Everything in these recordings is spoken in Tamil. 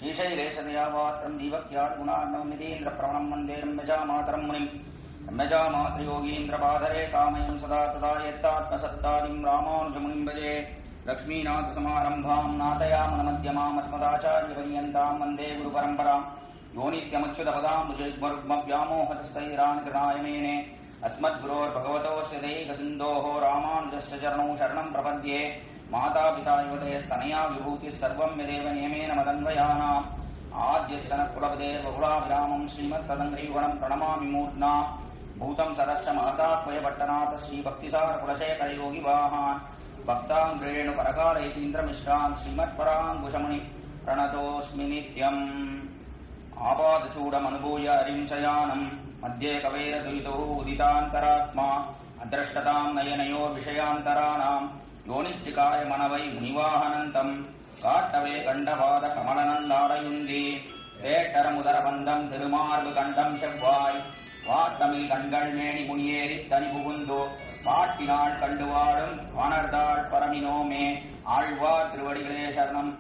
श्रीशैलेशदयावात्रं दीवक्यार्गुणार्णवमितीन्द्रप्रवणं वन्दे रम्यजामातरं मुनिं रम्यजामातृयोगीन्द्रपादरे कामयं सदा तदा यत्तात्मसत्तादिं रामानुजमुनिं भजे लक्ष्मीनाथसमारम्भां नाथयामनमध्यमामस्मदाचार्यपर्यन्तां वन्दे गुरुपरम्परां यो नित्यमच्युतपदाम्बुजैर्मरुग्मव्यामोहतस्तैरानुकृताय अस्मद्गुरोर्भगवतोऽस्य दैकसिन्धोः रामानुजस्य चरणौ शरणं प्रपद्ये मातापिता युवतयस्तनया विभूतिः सर्वं यदेव नियमेन मदन्वयानाम् आद्यस्य नः कुलपतेर्बहुलाभिरामं श्रीमत्तदङ्घ्रीवणं प्रणमामि मूर्ध्ना भूतं सरस्य महतात्मयपट्टनाथ श्रीभक्तिसारकुलशेखरयोगिवाहान् भक्ताङ्ग्रेणुपरकालयतीन्द्रमिश्रान् श्रीमत्पराङ्कुशमुनि प्रणतोऽस्मि नित्यम् आपादचूडमनुभूय हरिंशयानम् मध्ये कवेरद्वैतौ उदितान्तरात्मा अद्रष्टताम् नयनयोर्विषयान्तराणाम् योनिश्चिकाय मनवै मुनिवाहनन्तम् काट्टवे कण्डपाद कमलनन्दारयुन्दी வேட்டரமுதரபந்தம் திருமார்பு கண்டம் செவ்வாய் வாட்டமில் கண்கள் மேனி முனியேறி தனி புகுந்து பாட்டினாள் கண்டு வாழும் வானர்தாள் பரமினோமே ஆழ்வார் திருவடிகளே சரணம்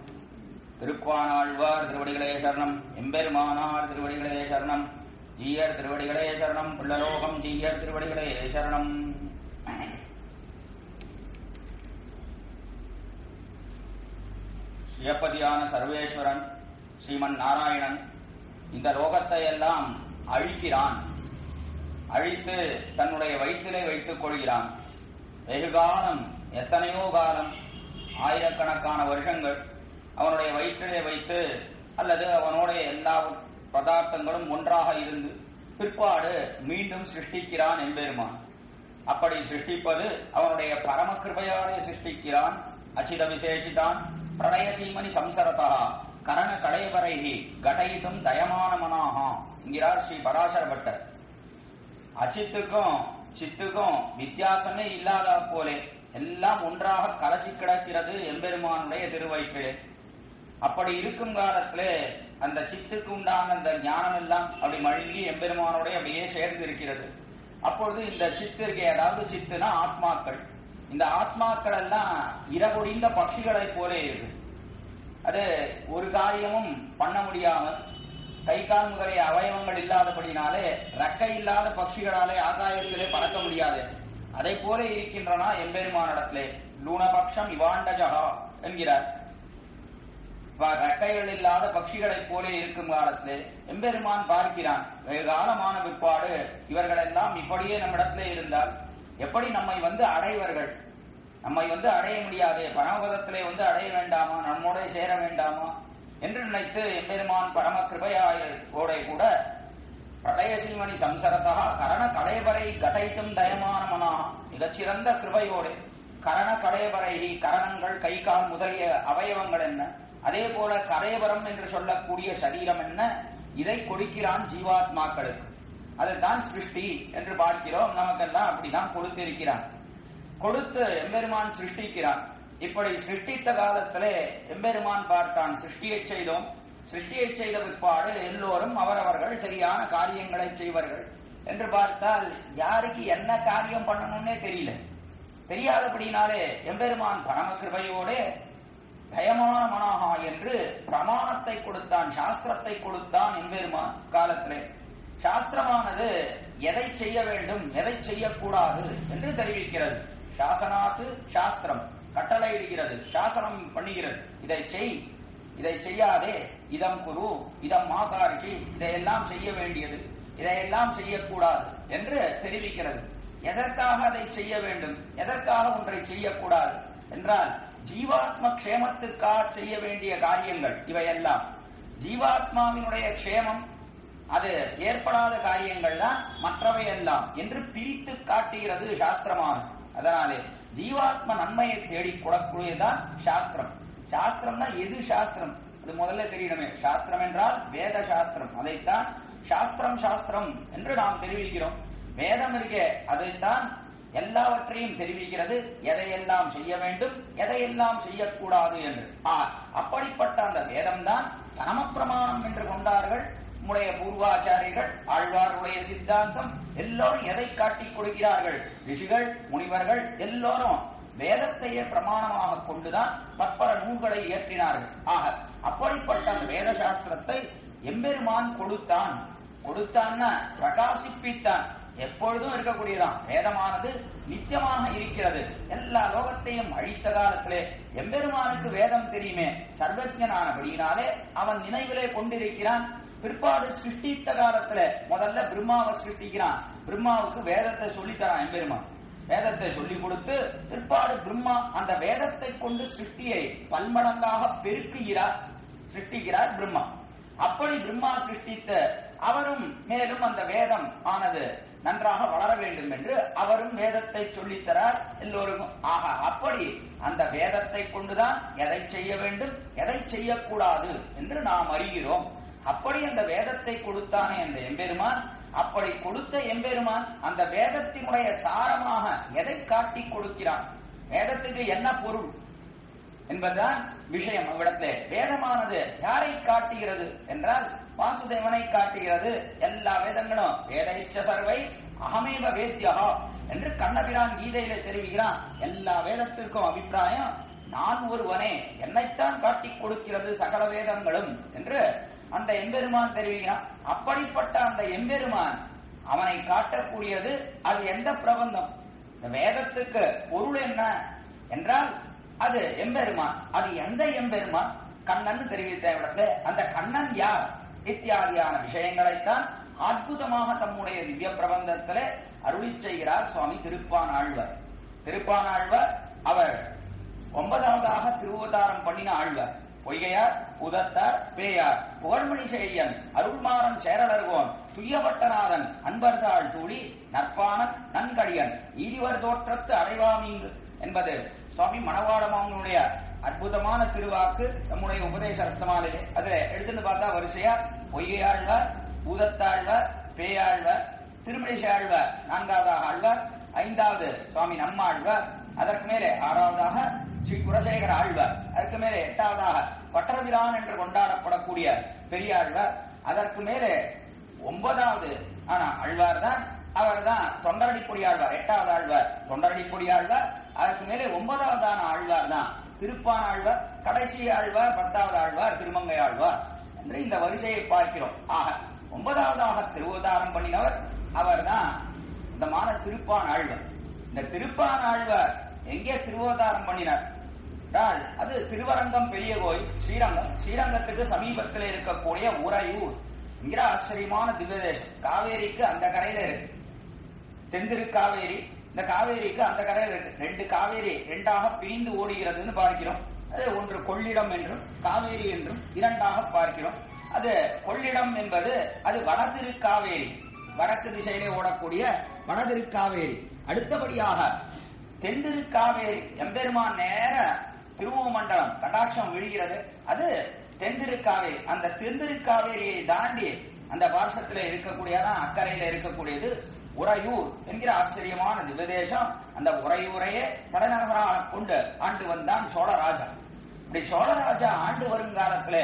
திருப்பானாழ்வார் திருவடிகளே சரணம் எம்பெருமானார் திருவடிகளே சரணம் ஜீயர் திருவடிகளே சரணம் புள்ளலோகம் ஜீயர் திருவடிகளே சரணம். ஸ்ரீயப்பதியான சர்வேஸ்வரன் ஸ்ரீமன் நாராயணன் இந்த லோகத்தை எல்லாம் அழிக்கிறான். அழித்து தன்னுடைய வயிற்றிலே வைத்துக் கொள்கிறான். வெகுகாலம், எத்தனையோ காலம், ஆயிரக்கணக்கான வருஷங்கள் அவனுடைய வயிற்றிலே வைத்து அல்லது அவனுடைய எல்லா பதார்த்தங்களும் ஒன்றாக இருந்து பிற்பாடு மீண்டும் சிருஷ்டிக்கிறான் எம்பெருமான். அப்படி சிருஷ்டிப்பது அவனுடைய பரம கிருபையாலே சிருஷ்டிக்கிறான். அச்சித விசேஷிதான் பிரளய சீமணி சம்சரதா கரண களைவரைகி கடயிதும் தயமானமனாக என்கிறார் ஸ்ரீ பராசர பட்டர். அச்சித்துக்கும் சித்துக்கும் வித்தியாசமே இல்லாத போலே எல்லாம் ஒன்றாக கலசி கிடக்கிறது எம்பெருமானுடைய திருவயிற்றிலே. அப்படி இருக்கும் காலத்திலே அந்த சித்துக்கு உண்டான அந்த ஞானம் எல்லாம் அப்படி மழுங்கி எம்பெருமானோட அப்படியே சேர்ந்து இருக்கிறது. அப்பொழுது இந்த சித்திற்கு, அதாவது சித்துனா ஆத்மாக்கள், இந்த ஆத்மாக்கள் எல்லாம் இரகுடிந்த பட்சிகளை போலே இருக்கு. அது ஒரு காரியமும் பண்ண முடியாமல் கை கால் முதலிய அவயவங்கள் இல்லாதபடினாலே ரெக்கை இல்லாத பட்சிகளாலே ஆகாயத்திலே பறக்க முடியாது. அதை போல இருக்கின்றன எம்பெருமானிடத்திலே. லூணபக்ஷம் இவாண்டஜகா என்கிறார். ரெக்கைகள் இல்லாத பட்சிகளை போல இருக்கும் காலத்திலே எம்பெருமான் பார்க்கிறான். வெகு காலமான பிற்பாடு இவர்கள் எல்லாம் இப்படியே நம்மிடத்திலே இருந்தால் எப்படி நம்மை அடைவர்கள்? நம்மை அடைய முடியாது, பரமபதத்திலே அடைய வேண்டாமா, நம்மோட சேர வேண்டாமா என்று நினைத்து எம்பெருமான் பரம கிருபையோட கூட பிரளயசீமணி சம்சரதா கரண கடைவரை கடைத்தும் தயமானமனா மிகச்சிறந்த கிருபையோடு கரண கடைவரை, கரணங்கள் கை கால் முதலிய அவயவங்கள் என்ன, அதே போல கரைவரம் என்று சொல்லக்கூடிய சரீரம் என்ன, இதை கொடுக்கிறான் ஜீவாத்மாக்களுக்கு. அதுதான் சிருஷ்டி என்று பார்க்கிறோம். நமக்கெல்லாம் அப்படிதான் கொடுத்திருக்கிறான். கொடுத்து எம்பெருமான் சிருஷ்டிக்கிறான். இப்படி சிருஷ்டித்த காலத்திலே எம்பெருமான் பார்த்தான், சிருஷ்டியை செய்தோம். சிருஷ்டியை செய்த பிற்பாடு எல்லோரும் அவரவர்கள் சரியான காரியங்களை செய்வார்கள் என்று பார்த்தால் யாருக்கு என்ன காரியம் பண்ணணும்னே தெரியல. தெரியாதபடினாலே எம்பெருமான் பரம கிருபையோடு தயமான மனாகா என்று பிரமாணத்தை கொடுத்தான், சாஸ்திரத்தை கொடுத்தான் எம்பெருமான் காலத்திலே. சாஸ்திரமானது எதை செய்ய வேண்டும், எதை செய்யக்கூடாது என்று தெரிவிக்கிறது. சாசனாத்து சாஸ்திரம் கட்டளையிடுகிறது, சாசனம் பண்ணுகிறது. இதை செய், இதை செய்யாதே, இதம் குரு, இதம் மாகாரிஷி, இதையெல்லாம் செய்ய வேண்டியது, இதையெல்லாம் செய்யக்கூடாது என்று தெரிவிக்கிறது. எதற்காக அதை செய்ய வேண்டும், எதற்காக ஒன்றை செய்யக்கூடாது என்றால் ஜீவாத்ம க்ஷேமத்துக்காக செய்ய வேண்டிய காரியங்கள் இவையெல்லாம். ஜீவாத்மாவினுடைய க்ஷேமம் அது ஏற்படாத காரியங்கள் தான் மற்றவையெல்லாம் என்று பிரித்து காட்டுகிறது சாஸ்திரமானது. அதனாலே ஜீவாத்ம நன்மையை தேடி கொடுக்கூடியதான் சாஸ்திரம். சாஸ்திரம்னா எது சாஸ்திரம் அது முதல்ல தெரியணுமே. சாஸ்திரம் என்றால் வேத சாஸ்திரம், அதைத்தான் சாஸ்திரம் சாஸ்திரம் என்று நாம் தெரிவிக்கிறோம். வேதம் இருக்கே அதைத்தான் எல்லாவற்றையும் தெரிவிக்கிறது, எதையெல்லாம் செய்ய வேண்டும், எதையெல்லாம் செய்யக்கூடாது என்று. அப்படிப்பட்ட அந்த வேதம் தான் பரமப்பிரமாணம் என்று கொண்டார்கள் நம்முடைய பூர்வாச்சாரியர்கள். ஆழ்வாருடைய சித்தாந்தம் எல்லோரும் எதை காட்டிக் கொடுக்கிறார்கள்? ரிஷிகள், முனிவர்கள் எல்லோரும் வேதத்தையே பிரமாணமாக கொண்டுதான் பற்பல நூல்களை இயற்றினார்கள். ஆக அப்படிப்பட்ட அந்த வேத சாஸ்திரத்தை எம்பெருமான் கொடுத்தான். கொடுத்தான்னா பிரகாசிப்பித்தான். எப்பொழுதும் இருக்கக்கூடியதான். வேதமானது நித்தியமாக இருக்கிறது. எல்லா லோகத்தையும் அழித்த காலத்திலே எம்பெருமானுக்கு வேதம் தெரியுமே, சர்வஜனானபடியினாலே அவன் நினைவிலே கொண்டிருக்கிறான். பிற்பாடு சிருஷ்டித்த காலத்துல முதல்ல பிரம்மாவை சிருஷ்டிக்கிறான். பிரம்மாவுக்கு வேதத்தை சொல்லித்தரான் எம்பெருமான். வேதத்தை சொல்லிக் கொடுத்து பிற்பாடு பிரம்மா அந்த வேதத்தை கொண்டு சிருஷ்டியை பல்மடங்காக பெருக்குகிறார், சிருஷ்டிக்கிறார் பிரம்மா. அப்படி பிரம்மா சிருஷ்டித்த அவரும் மேலும் அந்த வேதம் ஆனது நன்றாக வளர வேண்டும் என்று அவரும் வேதத்தை சொல்லித்தரார் எல்லோருக்கும். ஆக அப்படி அந்த வேதத்தை கொண்டுதான் எதை செய்ய வேண்டும், எதை செய்யக்கூடாது என்று நாம் அறிகிறோம். அப்படி அந்த வேதத்தை கொடுத்தானே அந்த எம்பெருமான், அப்படி கொடுத்த எம்பெருமான் அந்த வேதத்தினுடைய சாரமாக எதை காட்டி கொடுக்கிறான், வேதத்துக்கு என்ன பொருள் என்பதுதான் விஷயம். அவ்விடத்திலே வேதமானது யாரை காட்டுகிறது என்றால் வாசுதேவனை காட்டுகிறது. எல்லா வேதங்களும் வேதைச்ச சர்வை அகமேவ வேத்யா என்று கண்ணபிரான் கீதையில தெரிவிக்கிறான். எல்லா வேதத்திற்கும் அபிப்பிராயம் நான் ஒருவனே, என்னைத்தான் காட்டி கொடுக்கிறது சகல வேதங்களும் என்று அந்த எம்பெருமான் தெரிவிக்கிறான். அப்படிப்பட்ட அந்த எம்பெருமான் அவனை காட்டக்கூடியது அது எந்த பிரபந்தம்? இந்த வேதத்துக்கு பொருள் என்ன என்றால் அது எம்பெருமான். அது எந்த எம்பெருமான்? கண்ணன் தெரிவித்த இடத்துல அந்த கண்ணன் யார் இத்தியாதியான விஷயங்களைத்தான் அற்புதமாக தம்முடைய திவ்ய பிரபந்தத்திலே அருளி செய்கிறார் சுவாமி திருப்பானாழ்வார். திருப்பானாழ்வார் அவர் 9வதாக திருவதாரம் பண்ணின ஆழ்வார். பொய்கையார், உதத்தார், பேயார், புகழ்மணி செய்யன், அருள்மாறன் சேரலர்கோன், துய்யவட்டநாதன், அன்பர்தாள் தூளி, நற்பானன், நன்கடியன், ஈதிவர் தோற்றத்து அடைவாமீங்கு என்பது சுவாமி மணவாளமாமனுடைய அற்புதமான திருவாக்கு நம்முடைய உபதேச ரத்னமாலையே. அதுல எடுத்துன்னு பார்த்தா வரிசையா பொய்கையாழ்வார், பூதத்தாழ்வார், பேயாழ்வார், திருமணிசை ஆழ்வார் 4வதாக ஆழ்வார், 5வது சுவாமி நம்மாழ்வார், அதற்கு மேலே 6வதாக ஸ்ரீ குலசேகர ஆழ்வார், அதற்கு மேலே 8வதாக வட்டரபிரான் என்று கொண்டாடப்படக்கூடிய பெரியாழ்வார், அதற்கு மேலே 9வது ஆழ்வார் தான் அவர் தான் தொண்டரடிப்பொடி ஆழ்வார். 8வது ஆழ்வார் தொண்டரடிப்பொடி ஆழ்வார், அதற்கு மேலே 9வதான ஆழ்வார் தான் திருப்பான் ஆழ்வார், கடைசி ஆழ்வார் 10வது ஆழ்வார் திருமங்கை ஆழ்வார் என்று இந்த வரிசையை பார்க்கிறோம். ஆக 9வதாக திருவதாரம் பண்ணினவர் அவர் தான் இந்த மான திருப்பான் ஆழ்வார். இந்த திருப்பான் ஆழ்வார் எங்கே திருவதாரம் பண்ணினார் என்றால் அது திருவரங்கம் பெரிய கோயில் ஸ்ரீரங்கம். ஸ்ரீரங்கத்துக்கு சமீபத்தில் இருக்கக்கூடிய உறையூர் என்கிற ஆச்சரியமான திவ்யதேசம். காவேரிக்கு அந்த கரையில இருக்கு. தென்திரு காவேரி, இந்த காவேரிக்கு அந்த கரையில் இருக்கு. 2 காவேரி 2ஆக பிரிந்து ஓடுகிறதுன்னு பார்க்கிறோம். அது ஒன்று கொள்ளிடம் என்றும் காவேரி என்றும் 2ஆக பார்க்கிறோம். அது கொள்ளிடம் என்பது அது வடதிரு காவேரி, வடக்கு திசையிலே ஓடக்கூடிய வடதிரு காவேரி. அடுத்தபடியாக தென்திரு காவேரி எம்பெருமான் நேர திருமண்டலம் கடாட்சம் விழுகிறது, அது தென்திரு காவேரி. அந்த தென்திரு காவேரியை தாண்டி அந்த பார்ஷத்துல இருக்கக்கூடியதான் அக்கறையில இருக்கக்கூடியது உறையூர் என்கிற ஆச்சரியமான திவ்யதேசம். அந்த உறையூரையே தலைநகராக கொண்டு ஆண்டு வந்தான் சோழராஜா. இப்படி சோழராஜா ஆண்டு வருங்காலத்துல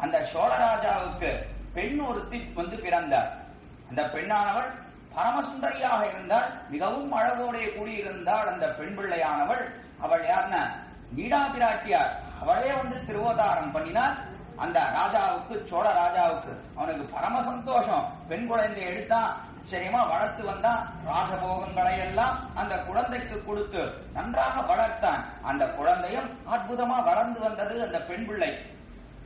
அந்த சோழராஜாவுக்கு பெண் ஒருத்தி வந்து பிறந்தார். அந்த பெண்ணானவள் பரமசுந்தரியாக இருந்தால், மிகவும் அழகோடைய கூடியிருந்தாள். அந்த பெண் பிள்ளையானவள் அவள் யாருன்னா நீடா பிராட்டியார். அவளே வந்து திருவதாரம் பண்ணினார். அந்த ராஜாவுக்கு, சோழ ராஜாவுக்கு அவனுக்கு பரம சந்தோஷம். பெண் குழந்தை எடுத்தான், சரிமா வளர்த்து வந்தான். ராஜபோகங்களை எல்லாம் அந்த குழந்தைக்கு கொடுத்து நன்றாக வளர்த்தான். அந்த குழந்தையும் அற்புதமா வளர்ந்து வந்தது. அந்த பெண் பிள்ளை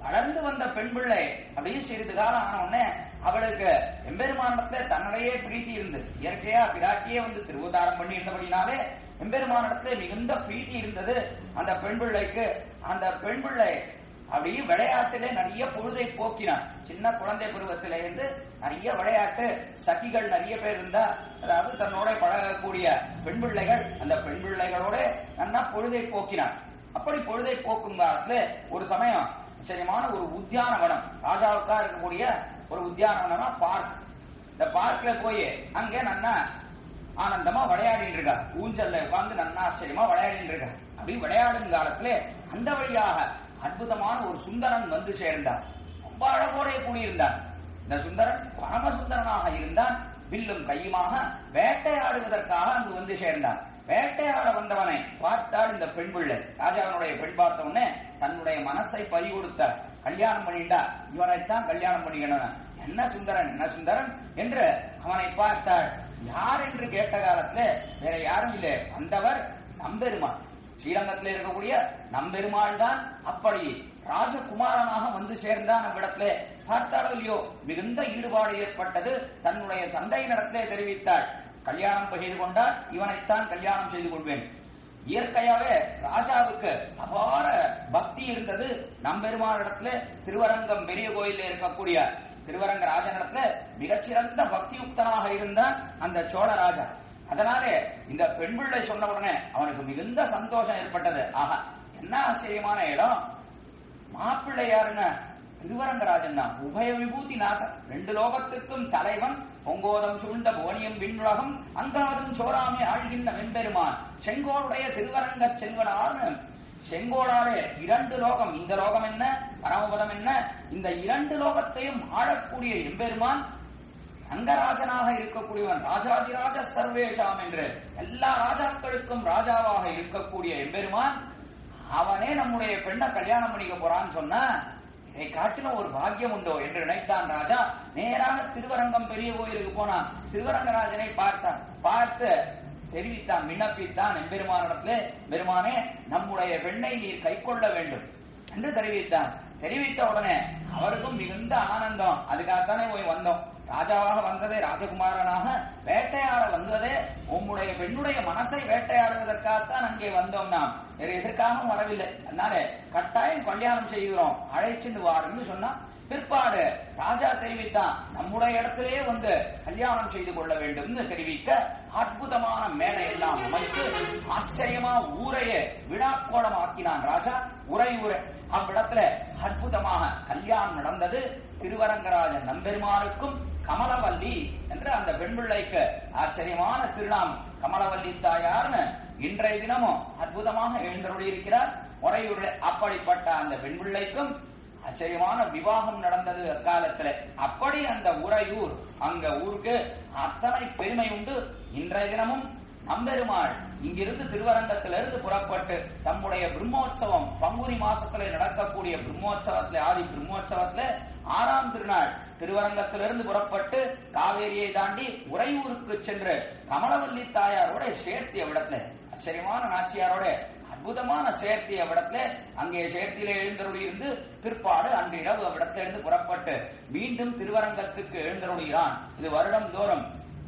வளர்ந்து வந்த பெண் பிள்ளை அப்படியே சிறிது காலம் ஆன உடனே அவளுக்கு எம்பெருமானிடத்துல தன்னிடையே பிரீத்தி இருந்து, இயற்கையா பிராட்டியே வந்து திருவதாரம் பண்ணி இருந்தபடினாலே எம்பெருமானிடத்துல மிகுந்த பிரீத்தி இருந்தது அந்த பெண் பிள்ளைக்கு. அந்த பெண் பிள்ளை அப்படியே விளையாட்டிலே நிறைய பொழுதை போக்கினான். சின்ன குழந்தை பருவத்தில இருந்து நிறைய விளையாட்டு, சகிகள் நிறைய பேர் இருந்தா, அதாவது தன்னோட பழகக்கூடிய பெண் பிள்ளைகள், அந்த பெண் பிள்ளைகளோட நல்லா பொழுதை போக்கினான். அப்படி பொழுதை போக்கும் காலத்துல ஒரு சமயம் சரியான ஒரு உத்தியானவனம், ராஜாவுக்கா இருக்கக்கூடிய ஒரு உத்தியானவனமா பார்க். இந்த பார்க்ல போய் அங்கே நன்னா ஆனந்தமா விளையாடிட்டு இருக்கா. ஊஞ்சல்ல உட்கார்ந்து நன்னா ஆச்சரியமா விளையாடிட்டு இருக்கா. அப்படி விளையாடும் காலத்துல அந்த வழியாக அற்புதமான ஒரு சுந்தரன் வந்து சேர்ந்தான். ரொம்ப அழகோட கூடியிருந்தான். இந்த சுந்தரன் பரமசுந்தரனாக இருந்தான். வில்லும் கையுமாக வேட்டையாடுவதற்காக அங்கு வந்து சேர்ந்தான். வேட்டையாட வந்தவனை பார்த்தால் இந்த பெண் பிள்ளை, ராஜாவினுடைய பெண் பார்த்த உடனே தன்னுடைய மனசை பறி கொடுத்தார். கல்யாணம் பண்ணிட்டா இவனைத்தான் கல்யாணம் பண்ணிக்கணும். என்ன சுந்தரன் என்ன சுந்தரன் என்று அவனை பார்த்தாள். யார் என்று கேட்ட காலத்துல வேற யாரும் இல்லை, வந்தவர் நம்பெருமாள், ஸ்ரீரங்கத்தில் இருக்கக்கூடிய நம்பெருமாள் தான் அப்படி ராஜகுமாரனாக வந்து சேர்ந்தான். நம்மிடத்திலே பார்த்தாளோ இல்லையோ மிகுந்த ஈடுபாடு ஏற்பட்டது. தன்னுடைய தந்தையினிடத்திலே தெரிவித்தாள், கல்யாணம் செய்து கொண்டால் இவனைத்தான் கல்யாணம் செய்து கொள்வேன். இயற்கையாவே ராஜாவுக்கு அபார பக்தி இருந்தது. நம்பெருமானிடத்துல திருவரங்கம் பெரிய கோயிலில் இருக்கக்கூடிய திருவரங்க ராஜனிடத்துல மிகச்சிறந்த பக்தியுக்தனாக இருந்தான் அந்த சோழ ராஜா. அதனாலே இந்த பெண் பிள்ளை சொன்ன உடனே அவனுக்கு மிகுந்த சந்தோஷம் ஏற்பட்டது. ஆஹா, என்ன ஆச்சரியமான இடம்! மாப்பிள்ளை யாருன்னா திருவரங்கராஜன் தான், உபய விபூதி நாதன், 2 லோகத்துக்கும் தலைவன், பொங்கோதம் சூழ்ந்த புவனியம் விண்ணுலகம் அங்கநாதன் சோராமே ஆழ்கின்ற வெண்பெருமான், செங்கோளுடைய திருவரங்க செல்வனார்னு செங்கோளாலே 2 லோகம், இந்த லோகம் என்ன பரமபதம் என்ன, இந்த 2 லோகத்தையும் ஆளக்கூடிய எம்பெருமான் ரங்கராஜனாக இருக்கக்கூடியவன், ராஜாதிராஜ சர்வேஷாம் என்று எல்லா ராஜாக்களுக்கும் ராஜாவாக இருக்கக்கூடிய எம்பெருமான், அவனே நம்முடைய பெண்ணை கல்யாணம் பண்ணிக்க போறான்னு சொன்னா இதை காட்டிலும் ஒரு பாக்கியம் உண்டோ என்று நினைத்தான் ராஜா. நேராக திருவரங்கம் பெரிய கோயிலுக்கு போனான். திருவரங்கராஜனை பார்த்தான். பார்த்து தெரிவித்தான், விண்ணப்பித்தான் எம்பெருமானிடத்திலே, பெருமானே நம்முடைய பெண்ணை நீர் கை கொள்ள வேண்டும் என்று தெரிவித்தான். தெரிவித்த உடனே அவருக்கும் மிகுந்த ஆனந்தம். அதுக்காகத்தானே போய் வந்தோம், ராஜாவாக வந்ததே, ராஜகுமாரனாக வேட்டையாட வந்ததே உம்முடைய பெண்ணுடைய மனசை வேட்டையாடுவதற்காகத்தான் அங்கே வந்தோம். நாம் வேற எதற்காகவும் வரவில்லை. அதனால கட்டாயம் கல்யாணம் செய்கிறோம், அழைச்சிட்டு வாருன்னு சொன்னா பிற்பாடு ராஜா தெரிவித்தான், நம்முடைய இடத்திலே வந்து கல்யாணம் செய்து கொள்ள வேண்டும் தெரிவிக்க அற்புதமான மேடை எல்லாம் அமைத்து ஆச்சரியமா ஊரையே விழாக்கோலம் ஆக்கினான் ராஜா. உரை அவ்விடத்துல அற்புதமாக கல்யாணம் நடந்தது. திருவரங்கராஜன் நம்பெருமானுக்கும் கமலவல்லி என்று அந்த பெண் பிள்ளைக்கு ஆச்சரியமான திருநாமம் கமலவல்லி தாயார்னு இன்றைய தினமும் அற்புதமாக எழுந்தருளியிருக்கிறார் உறையூரில். அப்படிப்பட்ட அந்த பெண் பிள்ளைக்கும் ஆச்சரியமான விவாகம் நடந்தது அக்காலத்துல. அப்படி அந்த உறையூர், அங்க ஊருக்கு அத்தனை பெருமை உண்டு. இன்றைய தினமும் நம்பெருமாள் இங்கிருந்து திருவரங்கத்திலிருந்து புறப்பட்டு தம்முடைய பிரம்மோற்சவம் பங்குனி மாசத்துல நடக்கக்கூடிய பிரம்மோற்சவத்துல, ஆதி பிரம்மோற்சவத்துல 6ஆம் திருநாள் திருவரங்கத்திலிருந்து புறப்பட்டு காவேரியை தாண்டி உறையூருக்கு சென்று கமலவல்லி தாயாரோட சேர்த்திய விடத்துல, ஆச்சரியமான நாச்சியாரோட அற்புதமான சேர்த்திய விடத்துல அங்கே சேர்த்தியில எழுந்தருளி இருந்து பிற்பாடு அன்று இரவு அவ்விடத்திலிருந்து புறப்பட்டு மீண்டும் திருவரங்கத்துக்கு எழுந்தருளுகிறான். இது வருடம் தோறும்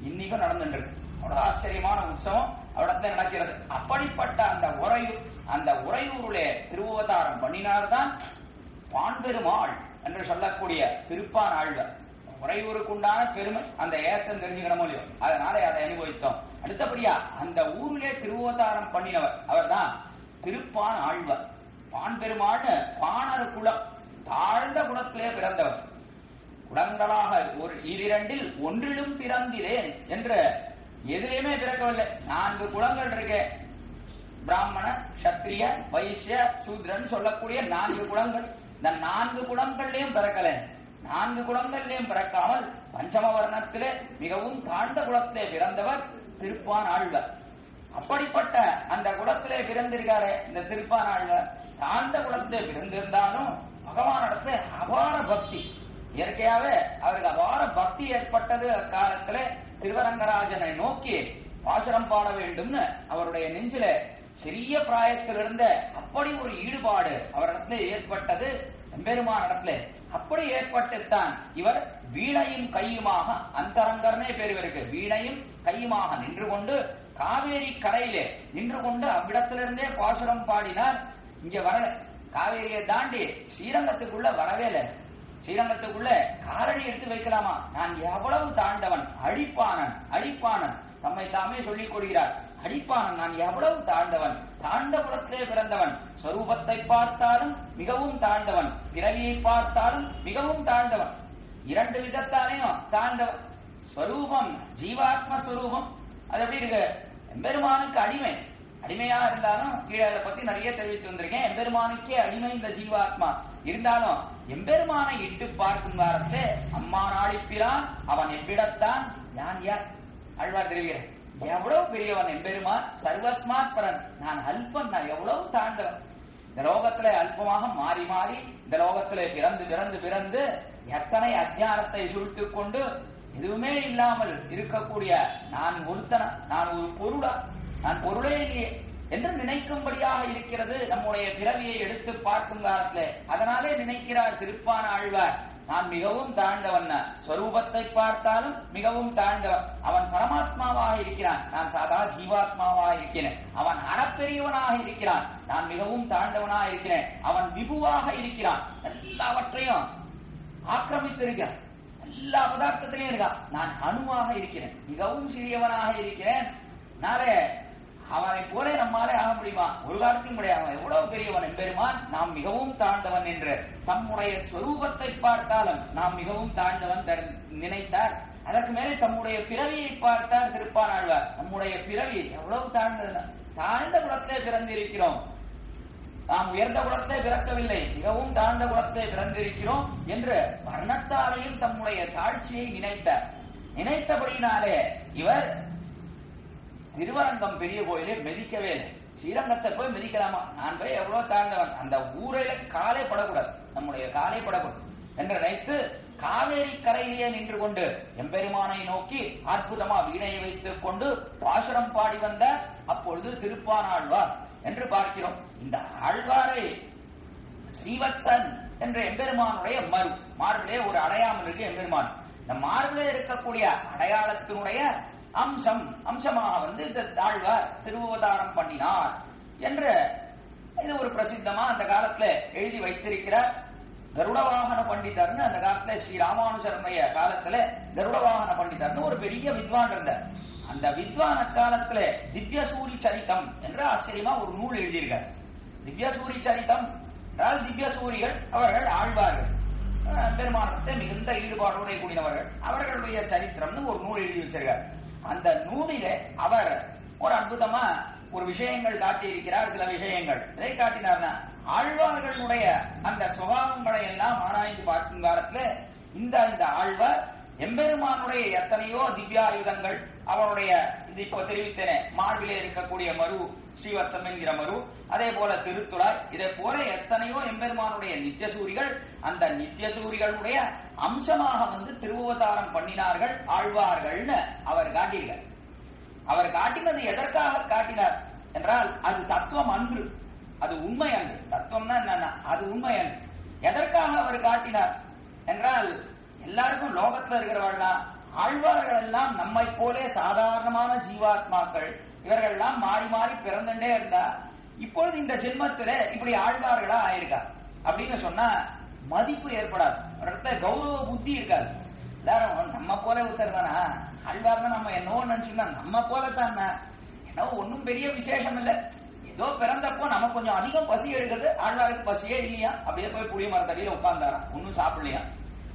இன்னைக்கும் நடந்துருக்கு. அவ்வளவு ஆச்சரியமான உற்சவம் அவ்விடத்துல நடக்கிறது. அப்படிப்பட்ட அந்த உறையூருளே திருவதாரம் பண்ணினார்தான் பான்பெருமாள் என்று சொல்லக்கூடிய திருப்பான் ஆழ்வார். உறையூருக்கு உண்டான பெருமை அந்த ஏத்தம் தெரிஞ்சுக்கணும் இல்லையோ, அதனால அதை அனுபவித்தோம். அடுத்தபடியா அந்த ஊரிலே திருவதாரம் பண்ணினவர் அவர் தான் திருப்பான் ஆழ்வார். பான்பெருமாள் பாணர் குலம், தாழ்ந்த குலத்திலே பிறந்தவர். குலங்களாக ஒரு 2 ஒன்றிலும் பிறந்திலேன் என்று எதிரையுமே பிறக்கவில்லை. 4 குலங்கள் இருக்கு, பிராமண சத்திரிய வைசிய சூத்ரன் சொல்லக்கூடிய 4 குலங்கள். இந்த 4 குலங்கள்லயும் பிறக்கல. 4 குலங்கள்லயும் பிறக்காமல் பஞ்சம வர்ணத்திலே மிகவும் தாழ்ந்த குலத்திலே பிறந்தவர் திருப்பான் ஆழ்வார். அப்படிப்பட்ட அந்த குலத்திலே பிறந்திருக்காரு இந்த திருப்பான் ஆழ்வார். தாழ்ந்த குலத்திலே பிறந்திருந்தாலும் பகவானிடத்துல அபார பக்தி, இயற்கையாவே அவருக்கு அபார பக்தி ஏற்பட்டது. அக்காலத்திலே திருவரங்கராஜனை நோக்கி பாசுரம் பாட வேண்டும்னு அவருடைய நெஞ்சில சிறிய பிராயத்திலிருந்த அப்படி ஒரு ஈடுபாடு அவரிடத்துல ஏற்பட்டது எம்பெருமானிடத்துல. அப்படி ஏற்பட்டுத்தான் இவர் வீணையும் கையுமாக, அந்தரங்கர்னே பேர் இவருக்கு, வீணையும் கையுமாக நின்று கொண்டு காவேரி கரையிலே நின்று கொண்டு அவ்விடத்திலிருந்தே பாசுரம் பாடினார். இங்க வரல, காவேரியை தாண்டி ஸ்ரீரங்கத்துக்குள்ள வரவே இல்லை. ஸ்ரீரங்கத்துக்குள்ள காலடி எடுத்து வைக்கலாமா? நான் எவ்வளவு தாண்டவன், அழிப்பானன், அழிப்பானன் தம்மை தாமே சொல்லிக் கொள்கிறார். அழிப்பானன், நான் எவ்வளவு தாழ்ந்தவன், தாழ்ந்த குலத்திலே பிறந்தவன், ஸ்வரூபத்தை பார்த்தாலும் மிகவும் தாழ்ந்தவன், பிறவியை பார்த்தாலும் மிகவும் தாழ்ந்தவன், 2 விதத்தாலையும் தாழ்ந்தவன். ஸ்வரூபம் ஜீவாத்ம ஸ்வரூபம், அது எப்படி இருக்கு? எம்பெருமானுக்கு அடிமை, அடிமையா இருந்தாலும் கீழே அதை பத்தி நிறைய தெரிவித்து வந்திருக்கேன். எம்பெருமானுக்கே அடிமை இந்த ஜீவாத்மா இருந்தாலும் எம்பெருமானை இட்டு பார்க்கும் வாரத்திலே அம்மா நாளிப்பிரான் அவன் எவ்விடத்தான் நான் யார் ஆழ்வார் தெரிவிக்கிறேன். எவ்வளவு பெரியவன் எம்பெருமான், சர்வஸ்மாத் பரன், நான் அல்பன், நான் எவ்வளவு தாழ்ந்தவன். இந்த லோகத்திலே அல்பமாக மாறி மாறி இந்த லோகத்திலே பிறந்து பிறந்து பிறந்து எத்தனை அஜ்ஞானத்தை சூழ்த்துக் கொண்டு எதுவுமே இல்லாமல் இருக்கக்கூடிய நான் ஒருத்தன, நான் ஒரு பொருளா, நான் பொருளே இல்லையே என்று நினைக்கும்படியாக இருக்கிறது நம்முடைய பிறவியை எடுத்து பார்க்கும் காலத்திலே. அதனாலே நினைக்கிறார் திருப்பான ஆழ்வார், நான் மிகவும் தாழ்ந்தவன், ஸ்வரூபத்தை பார்த்தாலும் மிகவும் தாழ்ந்தவன். அவன் பரமாத்மாவாக இருக்கிறான், நான் சாதா ஜீவாத்மாவாக இருக்கிறேன். அவன் அறப்பெரியவனாக இருக்கிறான், நான் மிகவும் தாழ்ந்தவனாக இருக்கிறேன். அவன் விபுவாக இருக்கிறான், எல்லாவற்றையும் ஆக்கிரமித்திருக்கிறான், எல்லா பதார்த்தத்திலையும் இருக்கான். நான் அணுவாக இருக்கிறேன், மிகவும் சிறியவனாக இருக்கிறேன். நாளே அவனை போல நம்மாலே ஆக முடியுமா? ஒரு காலத்தையும் முடியாது. எவ்வளவு பெரியவன் எம்பெருமான், நாம் மிகவும் தாழ்ந்தவன் என்று தம்முடைய ஸ்வரூபத்தை பார்த்தாலும் நாம் மிகவும் தாழ்ந்தவன் நினைத்தார். அதற்கு மேலே தம்முடைய பிறவியை பார்த்தார் திருப்பானாழ்வார். நம்முடைய பிறவி எவ்வளவு தாழ்ந்தது, தாழ்ந்த குலத்திலே பிறந்திருக்கிறோம், நாம் உயர்ந்த குலத்தை பிறக்கவில்லை, மிகவும் தாழ்ந்த குலத்தை பிறந்திருக்கிறோம் என்று வர்ணத்தாலையும் தம்முடைய தாழ்ச்சியை நினைத்தார். நினைத்தபடினாலே இவர் திருவரங்கம் பெரிய கோயிலே மிதிக்கவே இல்லை. ஸ்ரீரங்கத்தை போய் மிதிக்கலாமா? நான் போய் எவ்வளவு தாழ்ந்தவன், அந்த ஊரையில காலே படக்கூடாது, நம்முடைய காலே படக்கூடாது என்று நினைத்து காவேரி கரையிலே நின்று கொண்டு எம்பெருமானை நோக்கி அற்புதமா வீணையை வைத்துக் கொண்டு பாசுரம் பாடி வந்த அப்பொழுது திருப்பானாழ்வார் என்று பார்க்கிறோம். இந்த ஆழ்வாரை ஸ்ரீவத்சன் என்ற எம்பெருமானுடைய மார்பிலே ஒரு அடையாமல் இருக்கு எம்பெருமான். இந்த மார்பிலே இருக்கக்கூடிய அடையாளத்தினுடைய அம்சமாக இந்த ஆழ்வார் திருவதாரம் பண்ணினார் என்று இது ஒரு பிரசித்தமா அந்த காலத்துல எழுதி வைத்திருக்கிறார். கருடவாகன பண்டிதர்னு அந்த காலத்துல ஸ்ரீ ராமானுஜருடைய காலத்துல கருடவாகன பண்டிதர்னு ஒரு பெரிய வித்வான் இருந்தார். அந்த வித்வான காலத்துல திவ்யசூரி சரிதம் என்ற ஆச்சரியமா ஒரு நூல் எழுதியிருக்கார். திவ்யசூரி சரிதம் என்றால் திவ்யசூரிகள் அவர்கள் ஆழ்வார்கள், பெருமானத்தை மிகுந்த ஈடுபாடோட கூடினவர்கள், அவர்களுடைய சரித்திரம்னு ஒரு நூல் எழுதி வச்சிருக்கார். அந்த நூலிலே அவர் ஒரு அற்புதமா ஒரு விஷயங்கள் காட்டியிருக்கிறார். சில விஷயங்கள் இதை காட்டினார்னா ஆழ்வார்களுடைய அந்த சுபாவங்களை எல்லாம் ஆராய்ந்து பார்க்கும் காலத்துல இந்த ஆழ்வார் எம்பெருமானுடைய எத்தனையோ திவ்யாயுதங்கள், அவனுடைய இது இப்போ தெரிவித்தேனே மார்பிலே இருக்கக்கூடிய மரு ஸ்ரீவத்சம் என்கிற மரு, அதே போல திருத்துழாய், இதே போல எத்தனையோ எம்பெருமானுடைய நித்தியசூரிகள், அந்த நித்தியசூரிகளுடைய அம்சமாக திருவவதாரம் பண்ணினார்கள் ஆழ்வார்கள்னு அவர் காட்டினார். அவர் காட்டினது எதற்காக காட்டினார் என்றால் அது தத்துவம் அன்று, அது உண்மை அன்று. தத்துவம்னா என்னன்னா அது உண்மை அன்று. எதற்காக அவர் காட்டினார் என்றால் எல்லாருக்கும் லோகத்துல இருக்கிறவர்களா ஆழ்வார்கள் எல்லாம் நம்மை போலே சாதாரணமான ஜீவாத்மாக்கள், இவர்கள் எல்லாம் மாறி மாறி பிறந்துட்டே இருந்தா இப்பொழுது இந்த ஜென்மத்தில இப்படி ஆழ்வார்களா ஆயிருக்கா அப்படின்னு சொன்னா மதிப்பு ஏற்படாது, இடத்துல கௌரவ புத்தி இருக்காது. எல்லாரும் நம்ம போல உத்தரதானா ஆழ்வார் தான், நம்ம என்னவோ நினைச்சுன்னா நம்ம போலத்தான், என்னவோ ஒன்னும் பெரிய விசேஷம் இல்லை, ஏதோ பிறந்தப்போ நம்ம கொஞ்சம் அதிகம் பசி எடுக்கிறது, ஆழ்வாருக்கு பசியே இல்லையா, அப்படியே போய் புளிய மரத்தடியில உட்கார்ந்தாராம், ஒன்னும் சாப்பிடலையா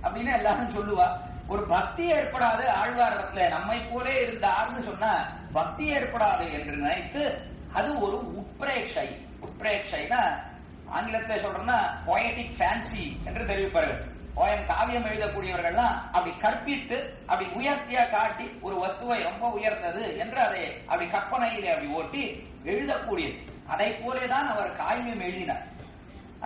அப்படின்னு எல்லாரும் சொல்லுவா. ஒரு பக்தி ஏற்படாது ஆழ்வாரத்துல, நம்மை போலே இருந்தார்னு சொன்னா பக்தி ஏற்படாது என்று நினைத்து அது ஒரு உட்பிரேட்சை. உட்பிரேட்சைனா ஆங்கிலத்தை சொல்றோம்னா போயட்டிக் ஃபேன்சி என்று தெரிவிப்பார்கள். போயம் காவியம் எழுதக்கூடியவர்கள்லாம் அப்படி கற்பித்து அப்படி உயர்த்தியா காட்டி ஒரு வஸ்துவை ரொம்ப உயர்ந்தது என்று அதை அப்படி கற்பனையிலே அப்படி ஓட்டி எழுதக்கூடியது. அதை போலேதான் அவர் காவியம் எழுதினார்,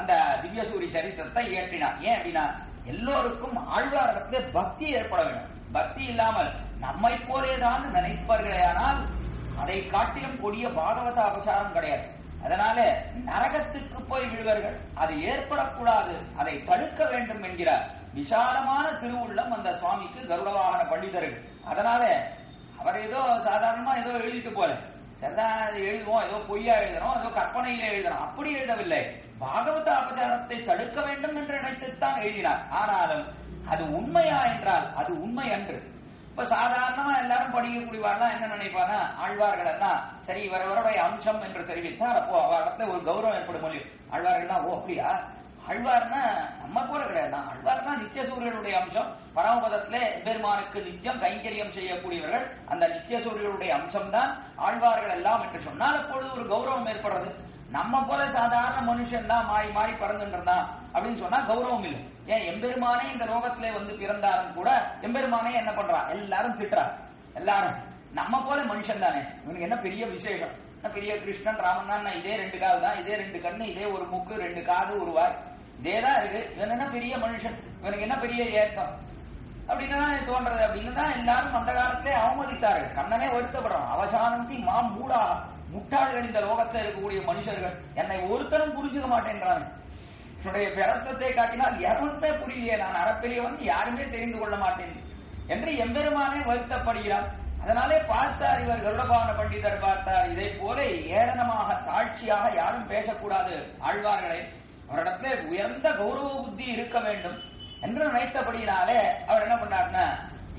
அந்த திவ்யசூரி சரித்திரத்தை இயற்றினார். ஏன் அப்படின்னா எல்லோருக்கும் ஆழ்வாரத்திலே பக்தி ஏற்பட வேண்டும். பக்தி இல்லாமல் நம்மை போலேதான் நினைப்பார்களேயானால் அதை காட்டிலும் கொடிய பாகவத அபசாரம் கிடையாது. அதனால நரகத்துக்கு போய் விழுவார்கள், அது ஏற்படக்கூடாது, அதை தடுக்க வேண்டும் என்கிற விசாலமான திருவுள்ளம் அந்த சுவாமிக்கு கருடவாகன பண்டிதர்கள். அதனால அவர் ஏதோ சாதாரணமா ஏதோ எழுதிட்டு போல சரிதான் எழுதுவோம், ஏதோ பொய்யா எழுதணும், ஏதோ கற்பனையில எழுதணும், அப்படி எழுதவில்லை. பாகவத அபச்சாரத்தை தடுக்க வேண்டும் என்று நினைத்துத்தான் எழுதினார். ஆனாலும் அது உண்மையா என்றால் அது உண்மை அன்று. இப்ப சாதாரணமா எல்லாரும் படிக்கக்கூடியவாள்லாம் என்ன நினைப்பானா, ஆழ்வார்கள் எல்லாம் சரி இவருடைய அம்சம் என்று தெரிவித்தார், அப்போ அவரிடத்துல ஒரு கௌரவம் ஏற்படும் முடியும். ஆழ்வார்கள்லாம் ஓ அப்படியா, ஆழ்வார்னா நம்ம போல கிடையாது, ஆழ்வார்னா நித்தியசூரியனுடைய அம்சம், பரமபதத்திலே பெருமானுக்கு நித்தியம் கைங்கரியம் செய்யக்கூடியவர்கள், அந்த நித்தியசூரியனுடைய அம்சம் தான் ஆழ்வார்கள் எல்லாம் என்று சொன்னால் அப்பொழுது ஒரு கௌரவம் ஏற்படுறது. நம்ம போல சாதாரண மனுஷன் தான் மாறி மாறி பறந்துன்றான் அப்படின்னு சொன்னா கௌரவம் இல்லை. ஏன் எம்பெருமானே இந்த லோகத்திலே பிறந்தாலும் கூட எம்பெருமானே என்ன பண்றான், எல்லாரும் திட்டுறான். எல்லாரும் நம்ம போல மனுஷன் தானே, இவனுக்கு என்ன பெரிய விசேஷம், பெரிய கிருஷ்ணன் ராமன் இதே 2 கால் தான், இதே 2 கண்ணு, இதே ஒரு மூக்கு, 2 காது, ஒரு வாய், இதேதான் இருக்கு. இவன் என்ன பெரிய மனுஷன், இவனுக்கு என்ன பெரிய ஏக்கம் அப்படின்னு தான் தோன்றது. அப்படின்னு தான் எல்லாரும் அந்த காலத்திலே அவமதித்தார்கள். கண்ணனே வருத்தப்படுறான். அவசானந்தி மா மூடா, முட்டாள்கள் இந்த லோகத்தில் இருக்கக்கூடிய மனுஷர்கள் என்னை ஒருத்தரும் புரிஞ்சுக்க மாட்டேன்றாங்க. என்னுடைய பிரசத்தை காட்டினால் எவனுமே புரியலையே, நான் அறப்பெரியவன் யாருமே தெரிந்து கொள்ள மாட்டேன் என்று எம்பெருமானே வருத்தப்படுகிறார். அதனாலே பார்த்தார், இவர் கருடபான பண்டிதர் பார்த்தார், இதை போல ஏளனமாக தாழ்ச்சியாக யாரும் பேசக்கூடாது ஆழ்வார்களை, அவரிடத்திலே உயர்ந்த கௌரவ புத்தி இருக்க வேண்டும் என்று நினைத்தபடியினாலே அவர் என்ன பண்ணார்னா,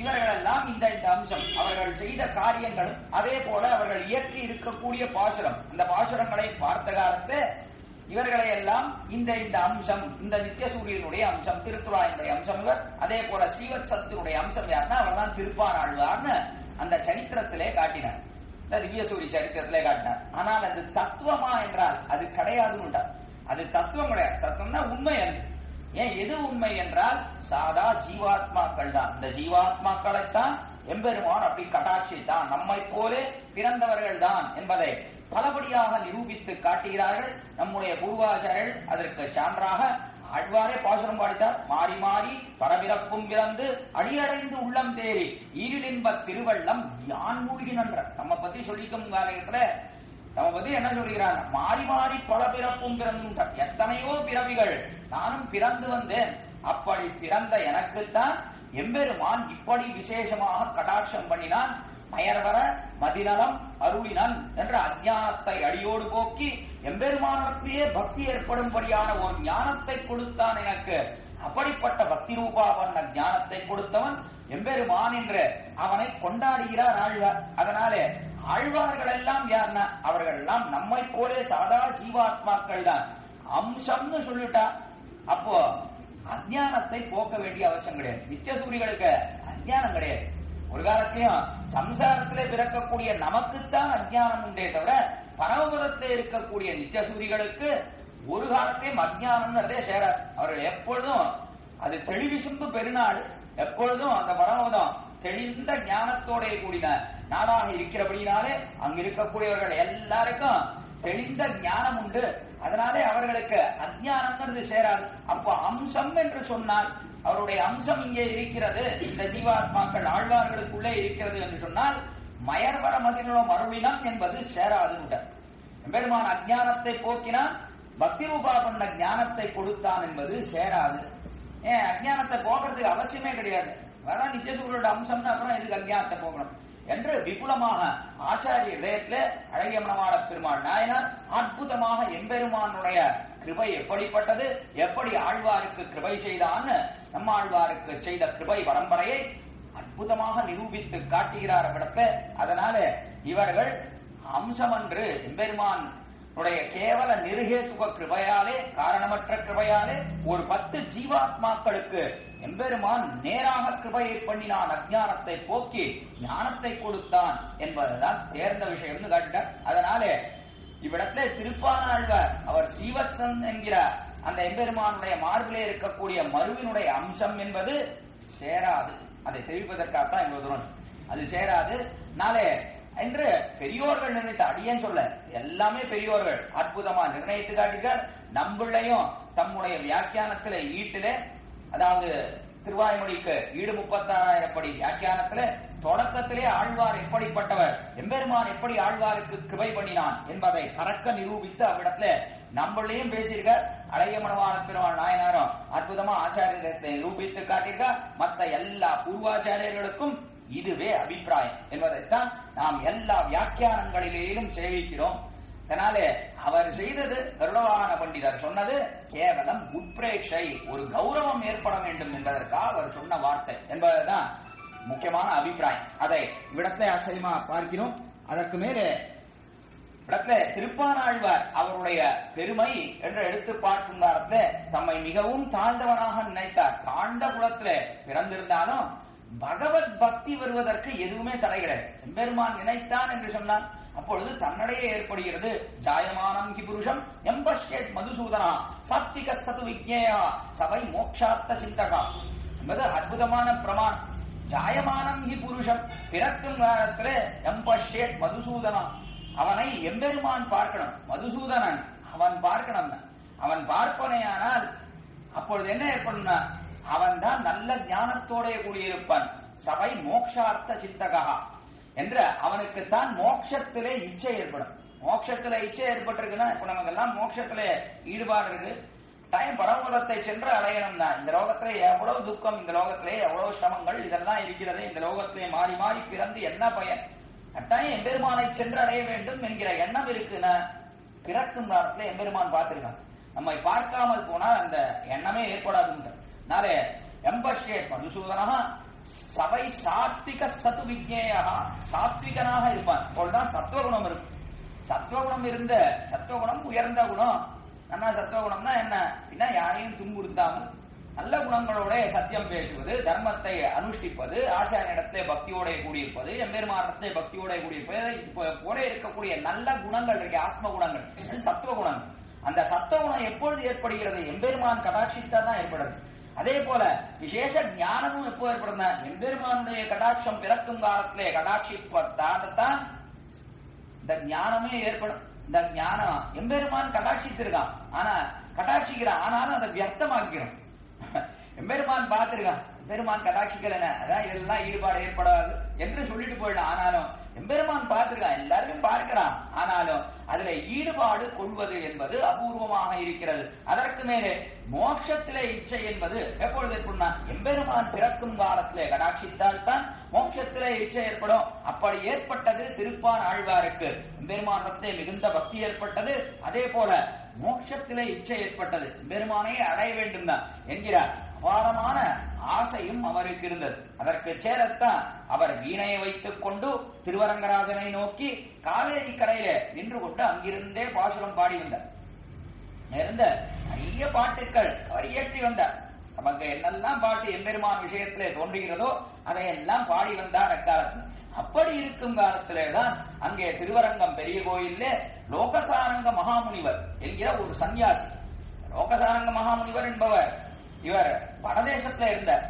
இவர்கள் எல்லாம் இந்த அம்சம், அவர்கள் செய்த காரியங்களும் அதே போல அவர்கள் இயற்றி இருக்கக்கூடிய பாசுரம், அந்த பாசுரங்களை பார்த்த காலத்து இவர்களை எல்லாம் இந்த அம்சம், இந்த நித்தியசூரியனுடைய அம்சம், திருத்துறாயினுடைய அம்சம், அதே போல ஸ்ரீவத்சத்தினுடைய அம்சம் யாருன்னா அவர் தான் திருப்பான் ஆழ்வார்னு அந்த சரித்திரத்திலே காட்டினார், இந்த திவ்யசூரி சரித்திரத்திலே காட்டினார். ஆனால் அது தத்துவமா என்றால் அது கிடையாதுன்னு. அது தத்துவம் கிடையாது. தத்துவம்னா உண்மை அல்ல. ஏன் எது உண்மை என்றால் சாதா ஜீவாத்மாக்கள் தான். இந்த ஜீவாத்மாக்களைத்தான் எம்பெருமான் அப்படி கட்டாட்சித்தான், நம்மை போலே பிறந்தவர்கள் தான் என்பதை பலபடியாக நிரூபித்து காட்டுகிறார்கள் நம்முடைய பூர்வாச்சாரியர்கள். அதற்கு சான்றாக ஆழ்வாரே பாசுரம் பாடித்தார். மாறி மாறி பரபிறப்பும் பிறந்து அடியடைந்து உள்ளம் தேறி ஈரிலின்ப திருவள்ளம் யான் மூழ்கி நன்ற. நம்ம பத்தி சொல்லிக்கும் காலத்துல நம்ம பத்தி என்ன சொல்கிறாங்க, மாறி மாறி பல பிறப்பும் பிறந்து, எத்தனையோ பிறவிகள் நானும் பிறந்து வந்தேன், அப்படி பிறந்த எனக்குத்தான் எம்பெருமான் இப்படி விசேஷமாக கடாட்சம் பண்ணினான். மயர்வர மதிநலம் அருளினன் என்ற அஞ்ஞானத்தை அடியோடு போக்கி எம்பெருமானத்திலேயே பக்தி ஏற்படும்படியான ஒரு ஞானத்தை கொடுத்தான் எனக்கு. அப்படிப்பட்ட பக்தி ரூபா பண்ண ஞானத்தை கொடுத்தவன் எம்பெருமான் என்று அவனை கொண்டாடுகிறார் ஆழ்வார். அதனாலே ஆழ்வார்கள் எல்லாம் யாருன்னா அவர்கள் எல்லாம் நம்மை போலே சாதா ஜீவாத்மாக்கள் தான். அம்சம்னு சொல்லிட்டா அப்போ அஞ்ஞானத்தை போக்க வேண்டிய அவசியம் கிடையாது. நித்தியசூரிகளுக்கு அஞ்ஞானம் கிடையாது. ஒரு காலத்தையும் சம்சாரத்திலே பிறக்கக்கூடிய நமக்குத்தான் அஞ்ஞானம் உண்டே தவிர பரமபதத்தில் இருக்கக்கூடிய நித்தியசூரிகளுக்கு ஒரு காலத்தையும் அஞ்ஞானம்ங்கிறதே சேராது. அவர்கள் எப்பொழுதும் அது தெளிவிசும்பு பெருநாள், எப்பொழுதும் அந்த பரமபதம் தெளிந்த ஞானத்தோட கூடின நாடாக இருக்கிறபடினாலே அங்கு இருக்கக்கூடியவர்கள் எல்லாருக்கும் தெளிந்த ஞானம் உண்டு. அதனாலே அவர்களுக்கு அஞ்ஞானம்ங்கிறது சேராது. அப்ப அம்சம் என்று சொன்னால் அவருடைய அம்சம் இங்கே இருக்கிறது, இந்த ஜீவாத்மாக்கள் ஆழ்வார்களுக்குள்ளே இருக்கிறது என்று சொன்னால் மயர்வர மதினம் அருளினம் என்பது சேராது. பெருமான் அஞ்ஞானத்தை போக்கினான், பக்தி ரூபா பண்ண ஞானத்தை கொடுத்தான் என்பது சேராது. ஏன் அஞ்ஞானத்தை போக்குறதுக்கு அவசியமே கிடையாது. அதான் நித்தியசூரியோட அம்சம்னா அப்புறம் இதுக்கு அஞ்ஞானத்தை போகணும் என்று விபுலமாக ஆச்சாரிய இதயத்திலே அழகியமனமான பெருமாள் நாயனார் அற்புதமாக எம்பெருமானுடைய கிருபை எப்படிப்பட்டது, எப்படி ஆழ்வாருக்கு கிருபை செய்தான்னு நம்ம ஆழ்வாருக்கு செய்த கிருபை பரம்பரையை அற்புதமாக நிரூபித்து காட்டுகிறார் இடத்துல. அதனால இவர்கள் அம்சமன்று எம்பெருமான் கேவல நிருகேதுக கிருபையாலே, காரணமற்ற கிருபையாலே ஒரு 10 ஜீவாத்மாக்களுக்கு எம்பெருமான் நேராக கிருபையை பண்ணினான், அஞ்ஞானத்தை போக்கி ஞானத்தை கொடுத்தான் என்பதுதான் தேர்ந்த விஷயம்னு காட்டினார். அதனாலே இவ்விடத்திலே திருப்பானாழ்வார் அவர் ஸ்ரீவத்சன் என்கிற அந்த எம்பெருமானுடைய மார்பிலே இருக்கக்கூடிய மருவினுடைய அம்சம் என்பது சேராது. அதை தெரிவிப்பதற்காகத்தான் இவ்வளவு தூரம் அது சேராது. நாளே என்று பெரியோர்கள் நிர்ணயித்த அடியேன்னு சொல்ல, எல்லாமே பெரியோர்கள் அற்புதமா நிர்ணயித்து காட்டுகிறார். நம்பிள்ளையும் தம்முடைய வியாக்கியானத்தில ஈட்டிலே, அதாவது திருவாய்மொழிக்கு ஈடு 36,000 படி வியாக்கியானத்திலே தொடக்கத்திலே ஆழ்வார் எப்படிப்பட்டவர், எம்பெருமான் எப்படி ஆழ்வாருக்கு கிருபை பண்ணினான் என்பதை பறக்க நிரூபித்து அவ்விடத்துல நம்மளையும் பேசியிருக்கார். அழகியமனமான பெருமாள் நாயனாரும் அற்புதமா ஆச்சாரியத்தை நிரூபித்து காட்டியிருக்கார். மற்ற எல்லா பூர்வாச்சாரியர்களுக்கும் இதுவே அபிப்பிராயம் என்பதைத்தான் நாம் எல்லா வியாக்கியானங்களிலும் சேவிக்கிறோம். அதனாலே அவர் செய்தது, கருடவான பண்டிதர் சொன்னது கேவலம் உட்பிரேட்சை, ஒரு கௌரவம் ஏற்பட வேண்டும் என்பதற்காக அவர் சொன்ன வார்த்தை என்பதுதான் முக்கியமான அபிப்பிராயம். அதை இவ்விடத்தை ஆச்சரியமா பார்க்கிறோம். அதற்கு மேலே இடத்துல திருப்பானாழ்வார் அவருடைய பெருமை என்று எடுத்து பார்க்கும் காலத்துல தம்மை மிகவும் தாழ்ந்தவனாக நினைத்தார். தாழ்ந்த குலத்திலே பிறந்திருந்தாலும் பகவத் பக்தி வருவதற்கு எதுவுமே தடை கிடையாது. எம்பெருமான் நினைத்தான் என்று சொன்னான், அப்பொழுது தன்னிடையே ஏற்படுகிறது. ஜாயமானம் ஹி புருஷம் எம்பஷ்யேத் மதுசூதனா சாத்விக சது விஜ்ஞேயா சபை மோக்ஷார்த்த சிந்தகா என்பது அற்புதமான பிரமாணம். ஜாயமானம் ஹி புருஷம், பிறக்கும் காலத்திலே எம்பஷ்யேத் மதுசூதனா, அவனை எம்பெருமான் பார்க்கணும். மதுசூதனன் அவன் பார்க்கணும். அவன் பார்ப்பனையானால் அப்பொழுது என்ன ஏற்படும்னா அவன் தான் நல்ல ஞானத்தோட கூடியிருப்பான். சபை மோக்ஷார்த்த சிந்தகா என்ற அவனுக்குத்தான் மோட்சத்திலே இச்சை ஏற்படும். மோட்சத்திலே இச்சை ஏற்பட்டிருக்குன்னா இப்ப நமக்கு எல்லாம் மோட்சத்திலே ஈடுபாடு இருக்கு. டைம் பரமபதத்தை சென்று அடையணும் தான். இந்த லோகத்திலே எவ்வளவு துக்கம், இந்த லோகத்திலே எவ்வளவு சிரமங்கள் இதெல்லாம் இருக்கிறது. இந்த லோகத்திலே மாறி மாறி பிறந்து என்ன பயன்? கட்டாயம் எம்பெருமானை சென்று அடைய வேண்டும் என்கிற எண்ணம் இருக்குன்னா பிறக்கும் காலத்துல எம்பெருமான் பார்த்திருக்கான். நம்மை பார்க்காமல் போனால் அந்த எண்ணமே ஏற்படாது. நாளே எம்பஷ்யே மதுசூதனா சபை சாத்விக சத்து விஜ்ஞேயா, சாத்விகனாக இருப்பான். அப்போதுதான் சத்துவகுணம் இருக்கும். சத்துவகுணம் இருந்த சத்துவகுணம் உயர்ந்த குணம். நம்ம சத்துவகுணம்னா என்ன? யாரையும் துன்புறுத்தாமல் நல்ல குணங்களோட சத்தியம் பேசுவது, தர்மத்தை அனுஷ்டிப்பது, ஆச்சாரியனிடத்திலே பக்தியோட கூடியிருப்பது, எம்பெருமானிடத்திலே பக்தியோட கூடியிருப்பது போல இருக்கக்கூடிய நல்ல குணங்கள் இருக்கு. ஆத்ம குணங்கள், சத்துவ குணங்கள். அந்த சத்துவகுணம் எப்பொழுது ஏற்படுகிறது? எம்பெருமான் கடாட்சித்தா தான் ஏற்படுது. அதே போல விசேஷ ஞானமும் எப்போ ஏற்படுற எம்பெருமானுடைய கடாட்சம் பிறக்கும் காலத்திலே கடாட்சிப்பத்தான் இந்த ஞானமே ஏற்படும். இந்த ஞானம் எம்பெருமான் கடாட்சித்திருக்கான். ஆனா கடாட்சிக்கிறான், ஆனாலும் அதை வியர்த்தமாக்கிறோம். எம்பெருமான் பார்த்திருக்கான், எம்பெருமான் கடாட்சிக்கல, அதான் இதெல்லாம் ஈடுபாடு ஏற்படாது என்று சொல்லிட்டு போயிடும். ஆனாலும் எம்பெருமான் பார்த்திருக்கான், எல்லாருமே பார்க்கிறான். ஆனாலும் அதுல ஈடுபாடு கொள்வது என்பது அபூர்வமாக இருக்கிறது. அதற்கு மேலே மோட்சத்திலே இச்சை என்பது எப்பொழுது ஏற்படும்னா எம்பெருமான் பிறக்கும் காலத்திலே கடாட்சித்தால் தான் மோட்சத்திலே இச்சை ஏற்படும். அப்படி ஏற்பட்டது திருப்பான் ஆழ்வாருக்கு. எம்பெருமானத்திலே மிகுந்த பக்தி ஏற்பட்டது. அதே போல மோட்சத்திலே இச்சை ஏற்பட்டது. எம்பெருமானையே அடைய வேண்டும் தான் என்கிறார். அபாரமான ஆசையும் அவருக்கு இருந்தது. அதற்கு சேரத்தான் அவர் வீணையை வைத்துக் கொண்டு திருவரங்கராஜனை நோக்கி காவேரி கரையில நின்று கொண்டு அங்கிருந்தே பாசுரம் பாடி வந்தார். இருந்த நிறைய பாட்டுக்கள் அவர் இயற்றி வந்தார். நமக்கு என்னெல்லாம் பாட்டு எம்பெருமான் விஷயத்திலே தோன்றுகிறதோ அதையெல்லாம் பாடி வந்தார் அக்காலத்தில். அப்படி இருக்கும் காலத்திலேதான் அங்கே திருவரங்கம் பெரிய கோயிலே லோகசாரங்க மகாமுனிவர் என்கிற ஒரு சன்னியாசி. லோகசாரங்க மகாமுனிவர் என்பவர் இவர் வடதேசத்துல இருந்தார்.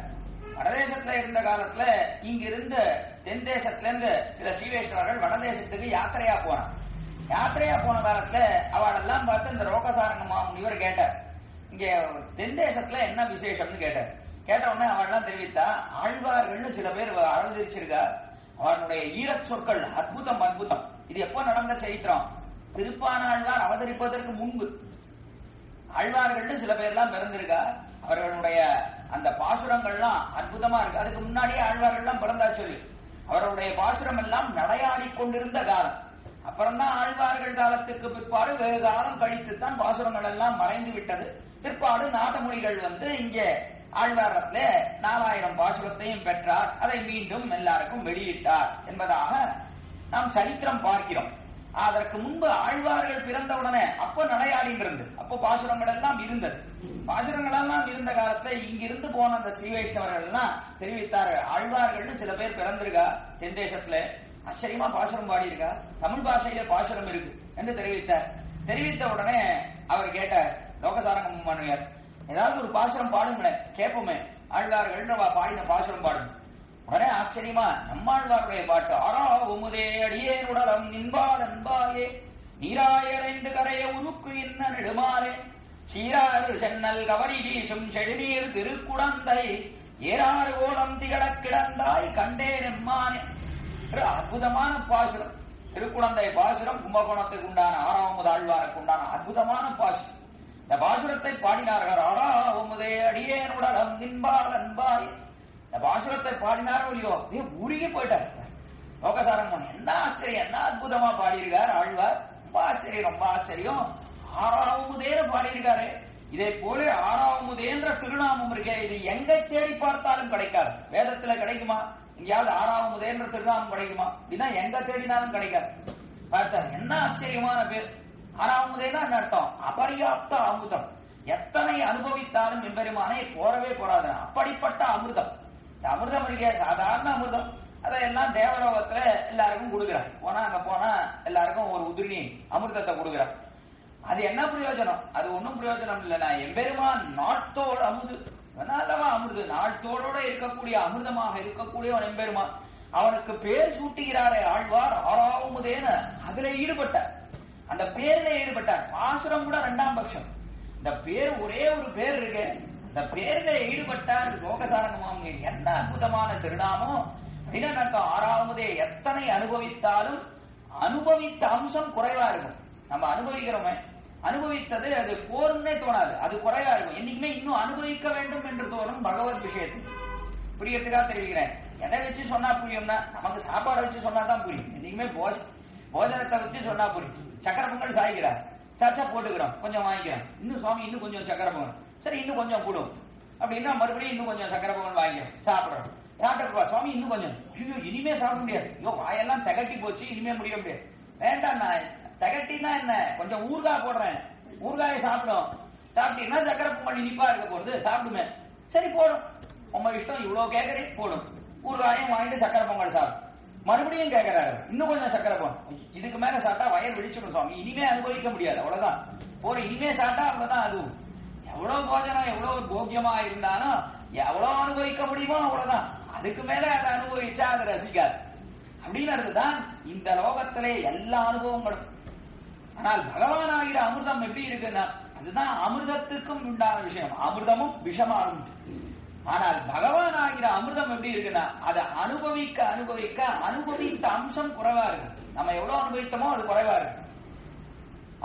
வடதேசத்துல இருந்த காலத்துல இங்கிருந்த தென் தேசத்துல இருந்து சில சீவேஸ்வரர்கள் வடதேசத்துக்கு யாத்திரையா போனார். யாத்திரையா போன காலத்துல அவளெல்லாம் பார்த்து இந்த லோகசாரங்க மகாமுனிவர் கேட்டார், இங்க தென் தேசத்துல என்ன விசேஷம்னு கேட்டார். கேட்ட உடனே அவள்லாம் தெரிவித்தா, ஆழ்வார்கள்னு சில பேர் அவதரிச்சிருக்கார். அவனுடைய ஈரச் சொற்கள் அற்புதம் அற்புதம். இது எப்போ நடந்த சரித்திரம்? திருப்பானாழ்வார் அவதரிப்பதற்கு முன்பு ஆழ்வார்கள் சில பேர்லாம் பிறந்திருக்கா. அவர்களுடைய அந்த பாசுரங்கள்லாம் அற்புதமா இருக்கு. அதுக்கு முன்னாடியே ஆழ்வார்கள்லாம் பிறந்தா சொல்லி அவர்களுடைய பாசுரம் எல்லாம் நடையாடி கொண்டிருந்த காலம். அப்புறம்தான் ஆழ்வார்கள் காலத்திற்கு பிற்பாடு வெகு காலம் கழித்துத்தான் பாசுரங்கள் எல்லாம் மறைந்து விட்டது. பிற்பாடு நாதமொழிகள் இங்கே ஆழ்வாரத்துல 4000 பாசுரத்தையும் பெற்றார். அதை மீண்டும் எல்லாருக்கும் வெளியிட்டார் என்பதாக நாம் சரித்திரம் பார்க்கிறோம். அதற்கு முன்பு ஆழ்வார்கள் பிறந்தவுடனே அப்ப நடையாடிட்டு இருந்து அப்போ பாசுரங்கள் எல்லாம் இருந்தது. பாசுரங்கள் எல்லாம் இருந்த காலத்துல இங்கிருந்து போன அந்த ஸ்ரீ வைஷ்ணவர்கள் எல்லாம் தெரிவித்தார்கள், ஆழ்வார்கள் சில பேர் பிறந்திருக்கா தென் தேசத்துல, ஆச்சரியமா பாசுரம் பாடி இருக்கா, தமிழ் பாஷையில பாசுரம் இருக்கு என்று தெரிவித்தார். தெரிவித்த உடனே அவர் கேட்டார், லோகசாரங்க மன்னர் ஏதாவது ஒரு பாசுரம் பாடுங்களேன் கேட்போமே, ஆழ்வார்கள் பாடின பாசுரம் பாடுங்க. உடனே ஆச்சரியமா நம்மாழ்வாருடைய பாட்டு, ஆரா உமுதே அடியேன் உடலம் நின்பால் அன்பாயே நீராயரைந்து கரைய உருக்கு இன்ன நெடுமாலே சீராறு சென்னல் கவரி வீசும் செடுநீர் திருக்குடந்தை ஏறாறு கோலம் திகழ கிடந்தாய் கண்டே நெம்மானே. அற்புதமான பாசுரம். திருக்குடந்தை பாசுரம் கும்பகோணத்துக்கு உண்டான 6வது ஆழ்வாருக்கு உண்டான அற்புதமான பாசுரம். இந்த பாசுரத்தை பாடினார்கள். ஆரா உமுதே அடியேன் உடலம் நின்பால் அன்பாயே. இந்த பாசுரத்தை பாடினாரோ இல்லையோ உருகி போயிட்டார் லோகசாரங்கன். என்ன ஆச்சரியம், என்ன அற்புதமா பாடியிருக்கார் ஆழ்வார். ரொம்ப ஆச்சரியம், ரொம்ப ஆச்சரியம். 6வது பாடியிருக்காரு. இதே போல 6வது திருநாமம் இருக்கே, இது எங்க தேடி பார்த்தாலும் கிடைக்காது. வேதத்துல கிடைக்குமா? எங்கேயாவது 6வது திருநாமம் கிடைக்குமா? அப்படின்னா எங்க தேடினாலும் கிடைக்காது. பார்த்தார், என்ன ஆச்சரியமான பேர். 6வதுனா என்ன அர்த்தம்? அபரியாப்த அமிர்தம். எத்தனை அனுபவித்தாலும் எம்பெருமானை போறவே போறாது. அப்படிப்பட்ட அமிர்தம். இந்த அமிர்தம் இருக்கே சாதாரண அமிர்தம், அதையெல்லாம் தேவலோகத்துல எல்லாருக்கும் கொடுக்குறார். போனா அங்க போனா எல்லாருக்கும் ஒரு உதிரி அமிர்தத்தை கொடுக்குறார். அது என்ன பிரயோஜனம்? அது ஒன்னும் பிரயோஜனம் இல்லைனா எம்பெருமான் நாட்டோடு அமுது அல்லவா. அமிர்து நாட்டோட இருக்கக்கூடிய அமிர்தமாக இருக்கக்கூடிய ஒரு எம்பெருமான். அவனுக்கு பேர் சூட்டுகிறாரே ஆழ்வார் ஆறாவமுதேன அதுல ஈடுபட்டார். அந்த பேர்ல ஈடுபட்டார். பாசுரம் கூட 2ஆம் பட்சம். இந்த பேர் ஒரே ஒரு பேர் இருக்கு, இந்த பேர்ல ஈடுபட்டார் லோகசாரங்கமாம். என்ன அற்புதமான திருநாமம் அப்படின்னா, ஆறாவதே எத்தனை அனுபவித்தாலும் அனுபவித்த அம்சம் குறைவா இருக்கும். நம்ம அனுபவிக்கிறோமே, அனுபவித்தது அது போரும்னே தோணாது, அது குறைவா இருக்கும். என்னைக்குமே இன்னும் அனுபவிக்க வேண்டும் என்று தோணும். பகவத் விஷயத்தில் புரியறதுக்காக தெரிவிக்கிறேன். எதை வச்சு சொன்னா புரியும்னா, நமக்கு சாப்பாடை வச்சு சொன்னா தான் புரியும். என்னைக்குமே போஜனத்தை வச்சு சொன்னா புரியும். சக்கரை பொங்கல் சாய்க்கிறார், சாச்சா போட்டுக்கிறோம், கொஞ்சம் வாங்கிக்கிறோம். இன்னும் சுவாமி இன்னும் கொஞ்சம் சக்கரை பொங்கல், சரி இன்னும் கொஞ்சம் கூடும் அப்படின்னா மறுபடியும் இன்னும் கொஞ்சம் சக்கரை பொங்கல் வாங்கிக்கிறோம், சாப்பிடுறோம். சாப்பிட்டு சுவாமி இன்னும் கொஞ்சம், ஐயோ இனிமே சாப்பிட முடியாது, ஐயோ வாயெல்லாம் திகட்டி போச்சு, இனிமே முடிய முடியாது. வேண்டாம், நான் திகட்டினா என்ன, கொஞ்சம் ஊறுகாய் போடுறேன், ஊறுகாயை சாப்பிடும். சாப்பிட்டீங்கன்னா சக்கரை பொங்கல் இனிப்பா இருக்க போறது, சாப்பிடுமே. சரி போடும், உங்க இஷ்டம், இவ்வளவு கேட்கறே போடும். ஊறுகாயும் வாங்கிட்டு சக்கரை பொங்கல் சாப்பிடும். மறுபடியும் கேட்கிறாரு, இன்னும் கொஞ்சம் சக்கரை பொங்கல். இதுக்கு மேல சாப்பிட்டா வயல் விழிச்சிடும் சுவாமி, இனிமே அனுபவிக்க முடியாது, அவ்வளவுதான். போற இனிமே சாப்பிட்டா அவ்வளவுதான். அதுவும் எவ்வளவு போஜனம் எவ்வளவு போக்கியமா இருந்தாலும் எவ்வளவு அனுபவிக்க முடியுமோ அவ்வளவுதான். அதுக்கு மேல அதை அனுபவிச்சா அதை ரசிக்காது. அப்படின்னு தான் இந்த லோகத்திலே எல்லா அனுபவங்களும். ஆனால் பகவான் ஆகிற அமிர்தம் எப்படி இருக்குன்னா, அதுதான் அமிர்தத்துக்கும் உண்டான விஷயம். அமிர்தமும் விஷமாகும். ஆனால் பகவான் ஆகிற அமிர்தம் எப்படி இருக்குன்னா, அதை அனுபவிக்க அனுபவிக்க அனுபவித்த அம்சம் குறைவா இருக்கு. நம்ம எவ்வளவு அனுபவித்தோமோ அது குறைவா இருக்கு.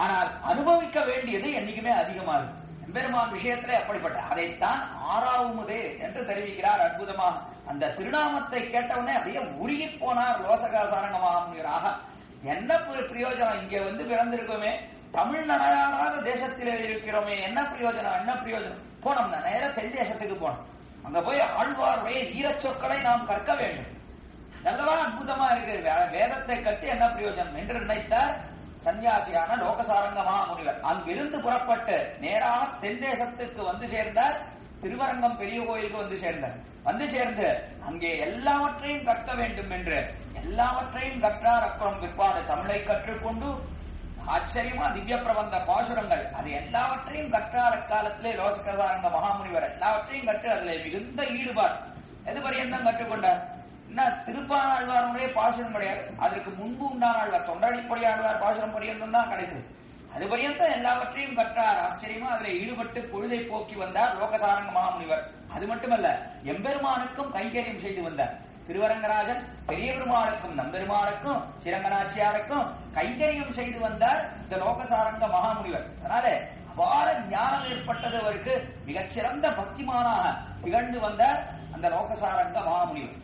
ஆனால் அனுபவிக்க வேண்டியது என்னைக்குமே அதிகமா இருக்கு. எம்பெருமான் விஷயத்திலே அப்படிப்பட்ட அதைத்தான் ஆறாவமுதே என்று தெரிவிக்கிறார். அற்புதமாக அந்த திருநாமத்தை கேட்டவுடனே அப்படியே உருகி போனார் லோசகாசாரங்கமாக. என்ன பிரயோஜனம், இங்க வந்து பிறந்திருக்கோமே, தமிழ் நடையாடாத தேசத்திலே இருக்கிறோமே, என்ன பிரயோஜனம், என்ன பிரயோஜனம். போனோம்னா நேர தென் தேசத்துக்கு போனோம். அங்க போய் ஆழ்வாருடைய ஈரச் சொற்களை நாம் கற்க வேண்டும். நல்லவா அற்புதமா இருக்கு. வேதத்தை கட்டி என்ன பிரயோஜனம் என்று நினைத்தார் சன்னியாசியான லோகசாரங்க மகாமுனிவர். அங்கிருந்து புறப்பட்டு நேராக தென் தேசத்துக்கு வந்து சேர்ந்தார். திருவரங்கம் பெரிய கோயிலுக்கு வந்து சேர்ந்தார். வந்து சேர்ந்து அங்கே எல்லாவற்றையும் கற்க வேண்டும் என்று எல்லாவற்றையும் கற்றார். அப்புறம் பிற்பாடு தமிழை கற்றுக்கொண்டு ஆச்சரியமா திவ்ய பிரபந்த பாசுரங்கள் அது எல்லாவற்றையும் கற்றார். அக்காலத்திலே லோகசாரங்க மகாமுனிவர் எல்லாவற்றையும் கற்று அதிலே மிகுந்த ஈடுபாடு. எது பரியந்தம் கற்றுக்கொண்டார்? திருப்பாழ்வாருடைய பாசுரம் கிடையாது, அதற்கு முன்பு உண்டான ஆழ்வார் தொண்டடிப்படி ஆழ்வார் பாசுரம் பரியந்தம் தான் கிடைத்தது. அது பரியந்தம் எல்லாவற்றையும் கற்றார். ஆச்சரியமா அதில் ஈடுபட்டு பொழுதை போக்கி வந்தார் லோகசாரங்க மகாமுனிவர். அது மட்டுமல்ல, எம்பெருமானுக்கும் கைங்கரியம் செய்து வந்தார். திருவரங்கராஜன் பெரிய பெருமானுக்கும் நம்பெருமானுக்கும் சிரங்கநாச்சியாருக்கும் கைங்கரியம் செய்து வந்தார் இந்த லோகசாரங்க மகாமுனிவர். அதனால அபார ஞானம் ஏற்பட்டது. அவருக்கு மிகச்சிறந்த பக்திமானாக திகழ்ந்து வந்தார் அந்த லோகசாரங்க மகாமுனிவர்.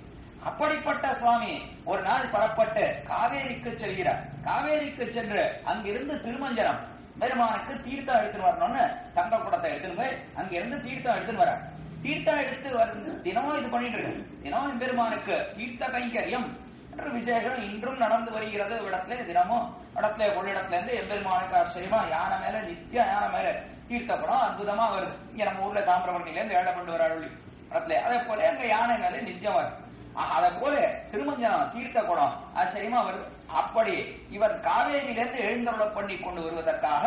அப்படிப்பட்ட சுவாமி ஒரு நாள் புறப்பட்டு காவேரிக்கு செல்கிறார். காவேரிக்கு சென்று அங்கிருந்து திருமஞ்சனம் பெருமானுக்கு தீர்த்தம் எடுத்துட்டு வரணும்னு தங்க குடத்தை எடுத்துட்டு போய் அங்கிருந்து தீர்த்தம் எடுத்துட்டு வர. தீர்த்தம் எடுத்து வந்து தினமும் இது பண்ணிட்டு இருக்கு. தினமும் பெருமானுக்கு தீர்த்த கைங்கரியம் என்ற விசேஷம் இன்றும் நடந்து வருகிறது. இடத்துல தினமும் இடத்துல கொள்ளிடத்துல இருந்து எம்பெருமானுக்கு ஆச்சரியமா யானை மேல நித்திய யானை மேல தீர்த்த குடம் அற்புதமா வருது. இங்க நம்ம ஊர்ல தாமிரபரணில இருந்து வேலை கொண்டு வர இடத்துல அதே போல அங்க யானை மேல நித்தியம் வருது. அதை போல திருமஞ்சனம் தீர்த்த குடம் ஆச்சரியமா வருது. அப்படி இவர் காவேரியிலிருந்து எழுந்தருள பண்ணி கொண்டு வருவதற்காக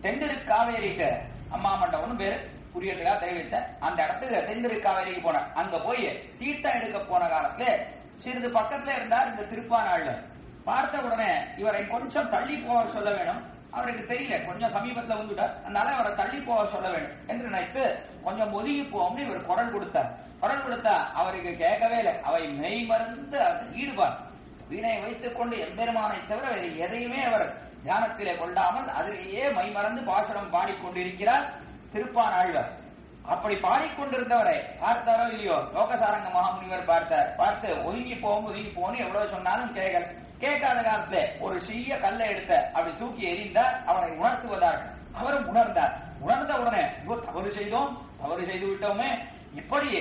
தென்திரு காவேரிக்கு அம்மா மண்டபம் பேரு புரியறதுக்காக தெரிவித்த அந்த இடத்துக்கு தென்திரு காவேரிக்கு போன. அங்க போய் தீர்த்தம் எடுக்க போன காலத்துல சிறிது பக்கத்துல இருந்தார் இந்த திருப்பானாள். பார்த்த உடனே இவரை கொஞ்சம் தள்ளி போக சொல்ல வேணும். அவருக்கு தெரியல, கொஞ்சம் சமீபத்துல வந்துட்டார், அதனால அவரை தள்ளி போக சொல்ல வேண்டும் என்று நினைத்து கொஞ்சம் ஒதுங்கி போகும்னு இவர் குரல் கொடுத்தார். குரல் கொடுத்தா அவருக்கு கேட்கவே இல்லை. அவை மெய் மருந்து ஈடுபாடு வீணை வைத்துக் கொண்டு எம்பெருமானை தவிர வேறு எதையுமே அவர் தியானத்திலே கொள்ளாமல் அதிலேயே மை மறந்து பாசுரம் பாடிக்கொண்டிருக்கிறார் திருப்பானாழ்வார். அப்படி பாடிக்கொண்டிருந்தவரை பார்த்தாரோ இல்லையோ லோகசாரங்க மகாமுனிவர் பார்த்தார். பார்த்து ஒதுங்கி போன்னு எவ்வளவு சொன்னாலும் கேட்கல. கேட்காத காலத்துல ஒரு சிறிய கல்லை எடுத்த அப்படி தூக்கி எறிந்தார் அவனை உணர்த்துவதாக. அவரும் உணர்ந்தார். உணர்ந்த உடனே தவறு செய்து விட்டோமே, இப்படி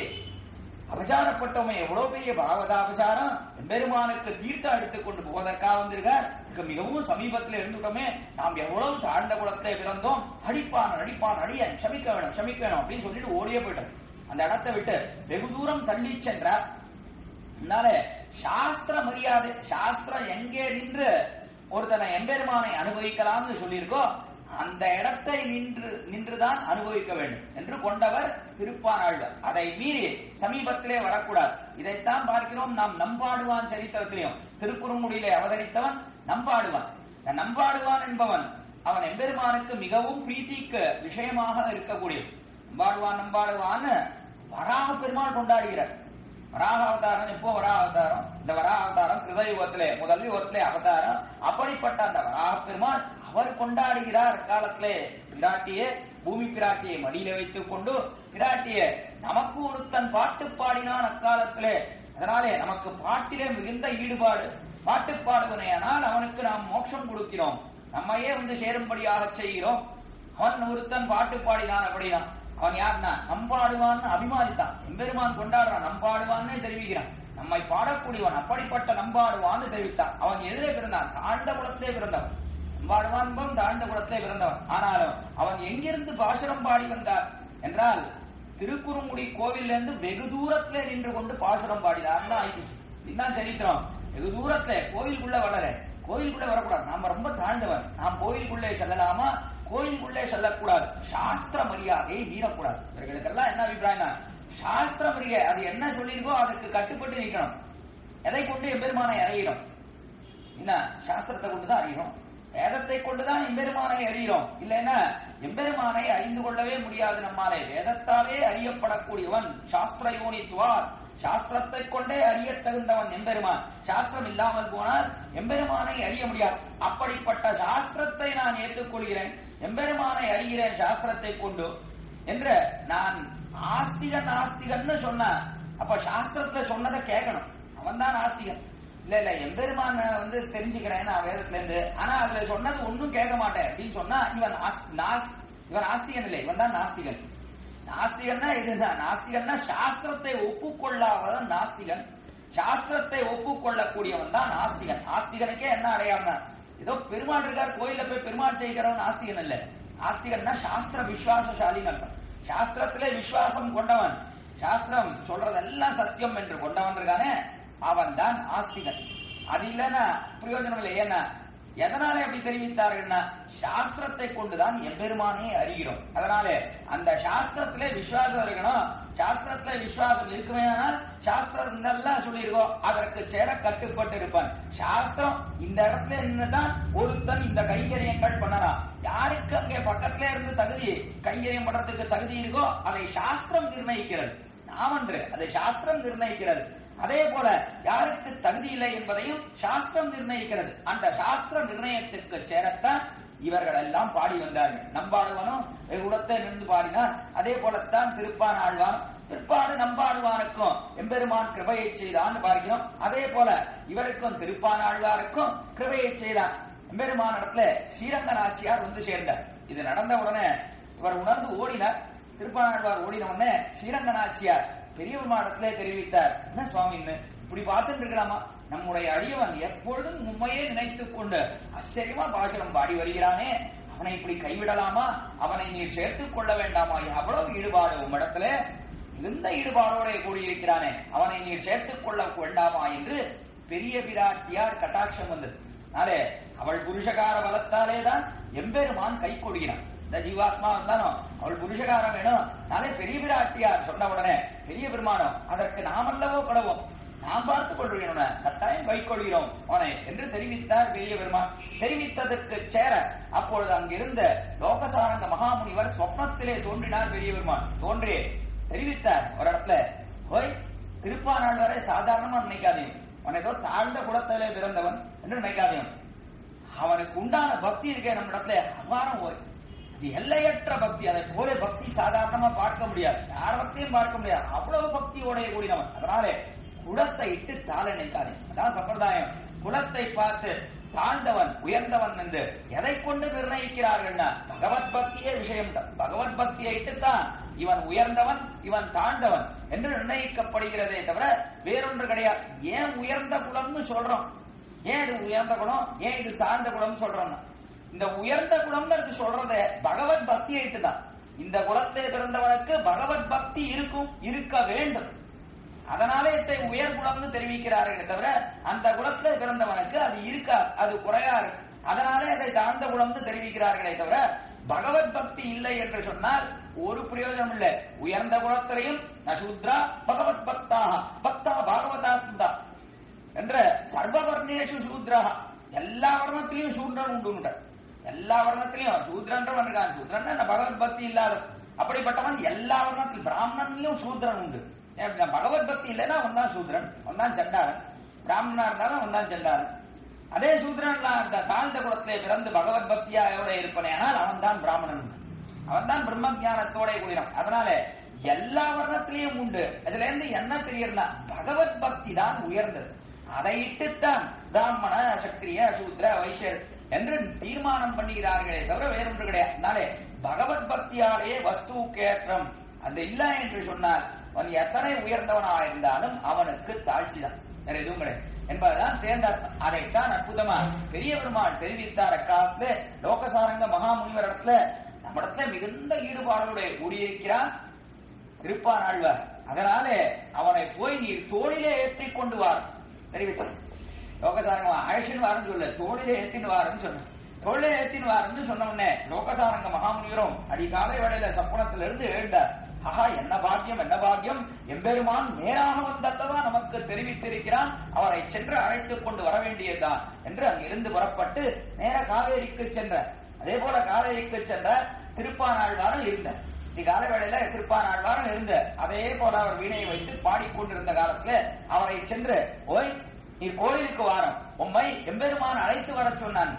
அபசாரப்பட்டோமே, எவ்வளவு பெரிய பாகவத அபசாரம், பெருமானுக்கு தீர்த்தம் எடுத்துக் கொண்டு போவதற்காக வந்திருக்கார். மிகவும் சமீபத்தில் இருந்துட்டோமே, நாம் எவ்வளவு தாழ்ந்த குலத்திலே பிறந்தோம், அடிப்பான் அடிய சமிக்க வேணும் அப்படின்னு சொல்லிட்டு ஓடியே போயிட்டார். அந்த இடத்தை விட்டு வெகு தூரம் தள்ளி சென்றார். அதனால சாஸ்திர மரியாதை, சாஸ்திரம் எங்கே நின்று ஒருத்தனை எம்பெருமானை அனுபவிக்கலாம்னு சொல்லியிருக்கோ அந்த இடத்தை நின்றுதான் அனுபவிக்க வேண்டும் என்று கொண்டவர் திருப்பானாழ்வார். அதை மீறி சமீபத்திலே வரக்கூடாது. இதைத்தான் பார்க்கிறோம் நாம் நம்பாடுவான் சரித்திரத்திலையும். திருக்குறுங்குடியிலே அவதரித்தவன் நம்பாடுவான். நம்பாடுவான் என்பவன் அவன் எம்பெருமானுக்கு மிகவும் பிரீத்திக்கு விஷயமாக இருக்கக்கூடிய நம்பாடுவான் வராக பெருமாள் கொண்டாடுகிறார். வராக அவதாரம் எப்போ வராக அவதாரம்? இந்த வராக அவதாரம் கிருதயுகத்திலே முதல் யுகத்திலே அவதாரம். அப்படிப்பட்ட அந்த வராக பெருமாள் அவர் கொண்டாடுகிறார் காலத்திலே பிராட்டியே பூமி பிராட்டியை மடியில வைத்துக் கொண்டு பிராட்டிய நமக்கு ஒருத்தன் பாட்டு பாடினான் அக்காலத்திலே. அதனாலே நமக்கு பாட்டிலே மிகுந்த ஈடுபாடு. பாட்டு பாடுவனையானால் அவனுக்கு நாம் மோட்சம் கொடுக்கிறோம், நம்மையே சேரும்படியாக செய்கிறோம். அவன் ஒருத்தன் பாட்டு பாடினான் அப்படின்னா அவன் யாருன்னா நம்பாடுவான்னு அபிமானித்தான். எம்பெருமான் கொண்டாடுறான், நம்பாடுவான்னு தெரிவிக்கிறான், நம்மை பாடக்கூடியவன். அப்படிப்பட்ட நம்பாடுவான்னு தெரிவித்தான். அவன் எதிரே பிறந்தான், தாழ்ந்த குலத்திலே பிறந்தவன். நம்பாடுவான் தாழ்ந்த குலத்திலே பிறந்தவன். ஆனாலும் அவன் எங்கிருந்து பாசுரம் பாடி வந்தார் என்றால் திருக்குறுங்குடி கோவிலிருந்து வெகு தூரத்திலே நின்று கொண்டு பாசுரம் பாடினார். இதுதான் சரித்திரம். வெகு தூரத்திலே கோவிலுக்குள்ள வளர, கோயிலுக்குள்ளே வரக்கூடாது. நாம ரொம்ப தாழ்ந்தவன், நாம் கோயிலுக்குள்ளே செல்லலாமா? கோயிலுக்குள்ளே செல்லக்கூடாது. சாஸ்திர மரியாதையை மீறக்கூடாது. இவர்களுக்கெல்லாம் என்ன அபிப்பிராயம்? சாஸ்திர மரியாதை அது என்ன சொல்லியிருக்கோ அதுக்கு கட்டுப்பட்டு நிற்கணும். எதை கொண்டு எம்பெருமானை அறிகிறோம்? என்ன சாஸ்திரத்தை கொண்டுதான் அறிகிறோம், வேதத்தை கொண்டுதான் எம்பெருமானை அறிகிறோம். இல்லைன்னா எம்பெருமானை அறிந்து கொள்ளவே முடியாது நம்மாலே. வேதத்தாலே அறியப்படக்கூடியவன் சாஸ்திர யோனித்துவார், சாஸ்திரத்தை கொண்டே அறிய தகுந்தவன் எம்பெருமான். சாஸ்திரம் இல்லாமல் போனால் எம்பெருமானை அறிய முடியாது. அப்படிப்பட்ட சாஸ்திரத்தை நான் ஏற்றுக்கொள்கிறேன், எம்பெருமானை அறிகிறேன் சாஸ்திரத்தை கொண்டு என்று நான் ஆஸ்திகன் ஆஸ்திகன்னு சொன்ன. அப்ப சாஸ்திரத்தை சொன்னதை கேட்கணும், அவன் தான் ஆஸ்திகன். இல்ல எம்பெருமான தெரிஞ்சுக்கிறேன் நான் வேதத்துல இருந்து, ஆனா அதுல சொன்னது ஒன்னும் கேட்க மாட்டேன் அப்படின்னு சொன்னா இவன் ஆஸ்திகன் இல்லை, இவன் தான் நாஸ்திகன். நாஸ்திகன்னா இதுதான். நாஸ்திகன்னா சாஸ்திரத்தை ஒப்புக்கொள்ளாதவன் நாஸ்திகன். சாஸ்திரத்தை ஒப்புக்கொள்ளக்கூடியவன் தான் நாஸ்திகன். நாஸ்திகனுக்கே என்ன அடையாளம்? ஏதோ பெருமாள் இருக்கார் கோயில போய் பெருமாள் செய்கிறவன் நாஸ்திகன் இல்ல. நாஸ்திகன்னா சாஸ்திர விசுவாசசாலின்னு அர்த்தம். சாஸ்திரத்திலே விசுவாசம் கொண்டவன், சாஸ்திரம் சொல்றதெல்லாம் சத்தியம் என்று கொண்டவன் இருக்கானே அவன் தான் ஆஸ்திகன். அது இல்லைன்னா பிரயோஜனம் இல்லை. ஏன்னா எதனாலே அப்படி தெரிவித்தார்கள்னா சாஸ்திரத்தை கொண்டுதான் எம்பெருமானே அறிகிறோம். அதனாலே அந்த சாஸ்திரத்திலே விசுவாசம் இருக்கணும். சாஸ்திரத்திலே விசுவாசம் இருக்குமே ஆனால் சாஸ்திரம் இதெல்லாம் சொல்லியிருக்கோம் அதற்கு சேர கட்டுப்பட்டு இருப்பான். சாஸ்திரம் இந்த இடத்துல நின்றுதான் ஒருத்தன் இந்த கைங்கரியங்கள் பண்ணலாம். யாருக்கு அங்கே பக்கத்திலே இருந்து தகுதி கைங்கரியம் பண்றதுக்கு தகுதி இருக்கோ அதை சாஸ்திரம் நிர்ணயிக்கிறது. நாமன்று அதை சாஸ்திரம் நிர்ணயிக்கிறது. அதே போல யாருக்கு தகுதி இல்லை என்பதையும் சாஸ்திரம் நிர்ணயிக்கிறது. அந்த சாஸ்திர நிர்ணயத்திற்கு சேரத்தான் இவர்கள் எல்லாம் பாடி வந்தார்கள். நம்பாடுவானும் உடத்தை நின்று பாடினார். அதே போலத்தான் திருப்பானாழ்வான் பிற்பாடு நம்பாடுவானுக்கும் எம்பெருமான் கிருபையை செய்தான்னு பார்க்கிறோம். அதே போல இவருக்கும் திருப்பானாழ்வாருக்கும் கிருபையை செய்தார். எம்பெருமான் இடத்துல ஸ்ரீரங்க நாச்சியார் சேர்ந்தார். இது நடந்த உடனே இவர் உணர்ந்து ஓடினார். திருப்பானாழ்வார் ஓடின உடனே ஸ்ரீரங்க நாச்சியார் பெரியவர்மாடத்திலே தெரிவித்தார், என்ன சுவாமி இப்படி பார்த்துட்டு இருக்கலாமா? நம்முடைய அடியவன் எப்பொழுதும் உண்மையே நினைத்துக் கொண்டு ஆச்சரியமா பாசுரம் பாடி வருகிறானே, அவனை இப்படி கைவிடலாமா? அவனை நீர் சேர்த்துக் கொள்ள வேண்டாமா? அவ்வளவு ஈடுபாடு உம்மிடத்திலே மிகுந்த ஈடுபாடோட கூடியிருக்கிறானே, அவனை நீர் சேர்த்துக் கொள்ள வேண்டாமா என்று பெரிய பிராட்டியார் கட்டாட்சம் வந்தது. அதே அவள் புருஷகார பலத்தாலே தான் எம்பெருமான் கை கொடுகிறான். இந்த ஜீவாத்மா வந்தாலும் அவள் புருஷகாரம் வேணும். நாளே பெரிய பிராட்டியார் சொன்ன உடனே பெரிய பெருமானம் அதற்கு நாம் அல்லவோ கடவோம், நாம் பார்த்துக் கொள்கிறோம், கட்டாயம் வைக்கொள்கிறோம் அவனை என்று தெரிவித்தார் பெரிய பெருமான். தெரிவித்ததற்கு சேர அப்பொழுது அங்கிருந்த லோகசானந்த மகாமுனிவர் சொப்னத்திலே தோன்றினார். பெரிய பெருமான் தோன்றி தெரிவித்தார் ஒரு இடத்துல, போய் திருப்பானாழ்வாரை சாதாரணமா நினைக்காதீங்க, அவன் ஏதோ தாழ்ந்த குலத்திலே பிறந்தவன் என்று நினைக்காதீங்க. அவனுக்கு உண்டான பக்தி இருக்கே நம்ம இடத்துல அபாரம், இது எல்லையற்ற பக்தி. அதை போல பக்தி சாதாரணமா பார்க்க முடியாது, யாரத்தையும் பார்க்க முடியாது, அவ்வளவு பக்தியோட கூடினவன். அதனாலே குலத்தை இட்டு தாழ நினைக்காதே, அதான் சம்பிரதாயம். குலத்தை பார்த்து தாழ்ந்தவன் உயர்ந்தவன் என்று எதை கொண்டு நிர்ணயிக்கிறார்கள்? பகவத் பக்தியே விஷயம். பகவத் பக்தியை இட்டுத்தான் இவன் உயர்ந்தவன் இவன் தாழ்ந்தவன் என்று நிர்ணயிக்கப்படுகிறதே தவிர வேறொன்று கிடையாது. ஏன் உயர்ந்த குலம்னு சொல்றோம்? ஏன் இது உயர்ந்த குலம், ஏன் இது தாழ்ந்த குலம் சொல்றோம்னா, இந்த உயர்ந்த குலம்ங்கிறது சொல்றத பகவத் பக்தியை இட்டுதான். இந்த குலத்தை பிறந்தவனுக்கு பகவத் பக்தி இருக்கும், இருக்க வேண்டும். அதனாலே இதை உயர் குலம்னு தெரிவிக்கிறார்கள் தவிர அந்த குலத்தை பிறந்தவனுக்கு அது இருக்கா, அது குறையா இருக்கு. அதனாலே அதை தாழ்ந்த குணம்னு தெரிவிக்கிறார்களே தவிர பகவத் பக்தி இல்லை என்று சொன்னால் ஒரு பிரயோஜனம் இல்லை. உயர்ந்த குணத்திலையும் நசூத்ரா பகவத் பக்தாக பக்தா பாகவதா சுந்தா என்ற சர்வவர்ணேஷு சூத்ரா, எல்லா வர்ணத்திலையும் சூத்ரன் உண்டு. எல்லா வர்ணத்திலையும் சூத்ரன்றவன் இருக்கான். சூத்ரன் பகவத் பக்தி இல்லாத அப்படிப்பட்டவன் எல்லா வர்ணத்திலும் பிராமணன்லயும் சூத்ரன் உண்டு. பகவத் பக்தி இல்லைன்னா அவன் தான் சூத்ரன், அவன் தான் சண்டாரன். பிராமணனா இருந்தாலும் அவன் தான் சண்டாரன். அதே சூத்ரன் தாழ்ந்த குலத்திலே பிறந்து பகவத் பக்தியோட இருப்பனே ஆனால் அவன் தான் பிராமணன், அவன் தான் பிரம்ம ஞானத்தோட கூடினான். அதனால எல்லா வர்ணத்திலையும் உண்டு. அதுல இருந்து என்ன தெரியுதுன்னா பகவத் பக்தி தான் உயர்ந்தது. அதை இட்டுத்தான் பிராமண சத்திரிய சூத்ர வைஷ்யர் என்று தீர்மானம் பண்ணுகிறார்களே தவிர வேறொன்று கிடையாது. அதனாலே பகவத் பக்தியாலேயே வஸ்துவுக்கு ஏற்றம் அது இல்ல என்று சொன்னால் அவன் எத்தனை உயர்ந்தவனா இருந்தாலும் அவனுக்கு தாழ்ச்சி தான், வேற எதுவும் கிடையாது என்பதுதான் தேர்ந்தர்த்தம். அதைத்தான் அற்புதமா பெரிய பெருமாள் தெரிவித்தார். அக்காலத்துல லோகசாரங்க மகாமுனிவர் இடத்துல நம்மிடத்துல மிகுந்த ஈடுபாடோட கூடியிருக்கிறான் திருப்பானாழ்வார். அதனாலே அவனை போய் நீர் தோளிலே ஏற்றி கொண்டு வார் தெரிவித்தார். லோகசாரங்க அழைச்சின்னு வாருன்னு சொல்ல, தோளிலே ஏற்றின்னு வாருன்னு சொன்ன. தோளிலே ஏற்றின்னு வாருன்னு சொன்ன உடனே லோகசாரங்க மகாமுனிவரும் அதிகாலை வேளையில சப்பனத்துல இருந்து எழுந்தார். ஆஹா, என்ன பாக்கியம் என்ன பாக்கியம், எம்பெருமான் நேராக வந்தல்லவா நமக்கு தெரிவித்திருக்கிறான், அவரை சென்று அழைத்துக் கொண்டு வர வேண்டியதுதான் என்று அங்கிருந்து புறப்பட்டு நேர காவேரிக்கு சென்றார். அதே போல காவேரிக்கு சென்ற திருப்பானாழ்வாரும் இருந்தார். கால வேளையில திருப்பானாழ்வாரும் இருந்த அதே போல அவர் வீணையை வைத்து பாடிக்கொண்டிருந்த காலத்துல அவரை சென்று ஓய் நீ கோயிலுக்கு வாரம், உம்மை எம்பெருமான் அழைத்து வர சொன்னான்.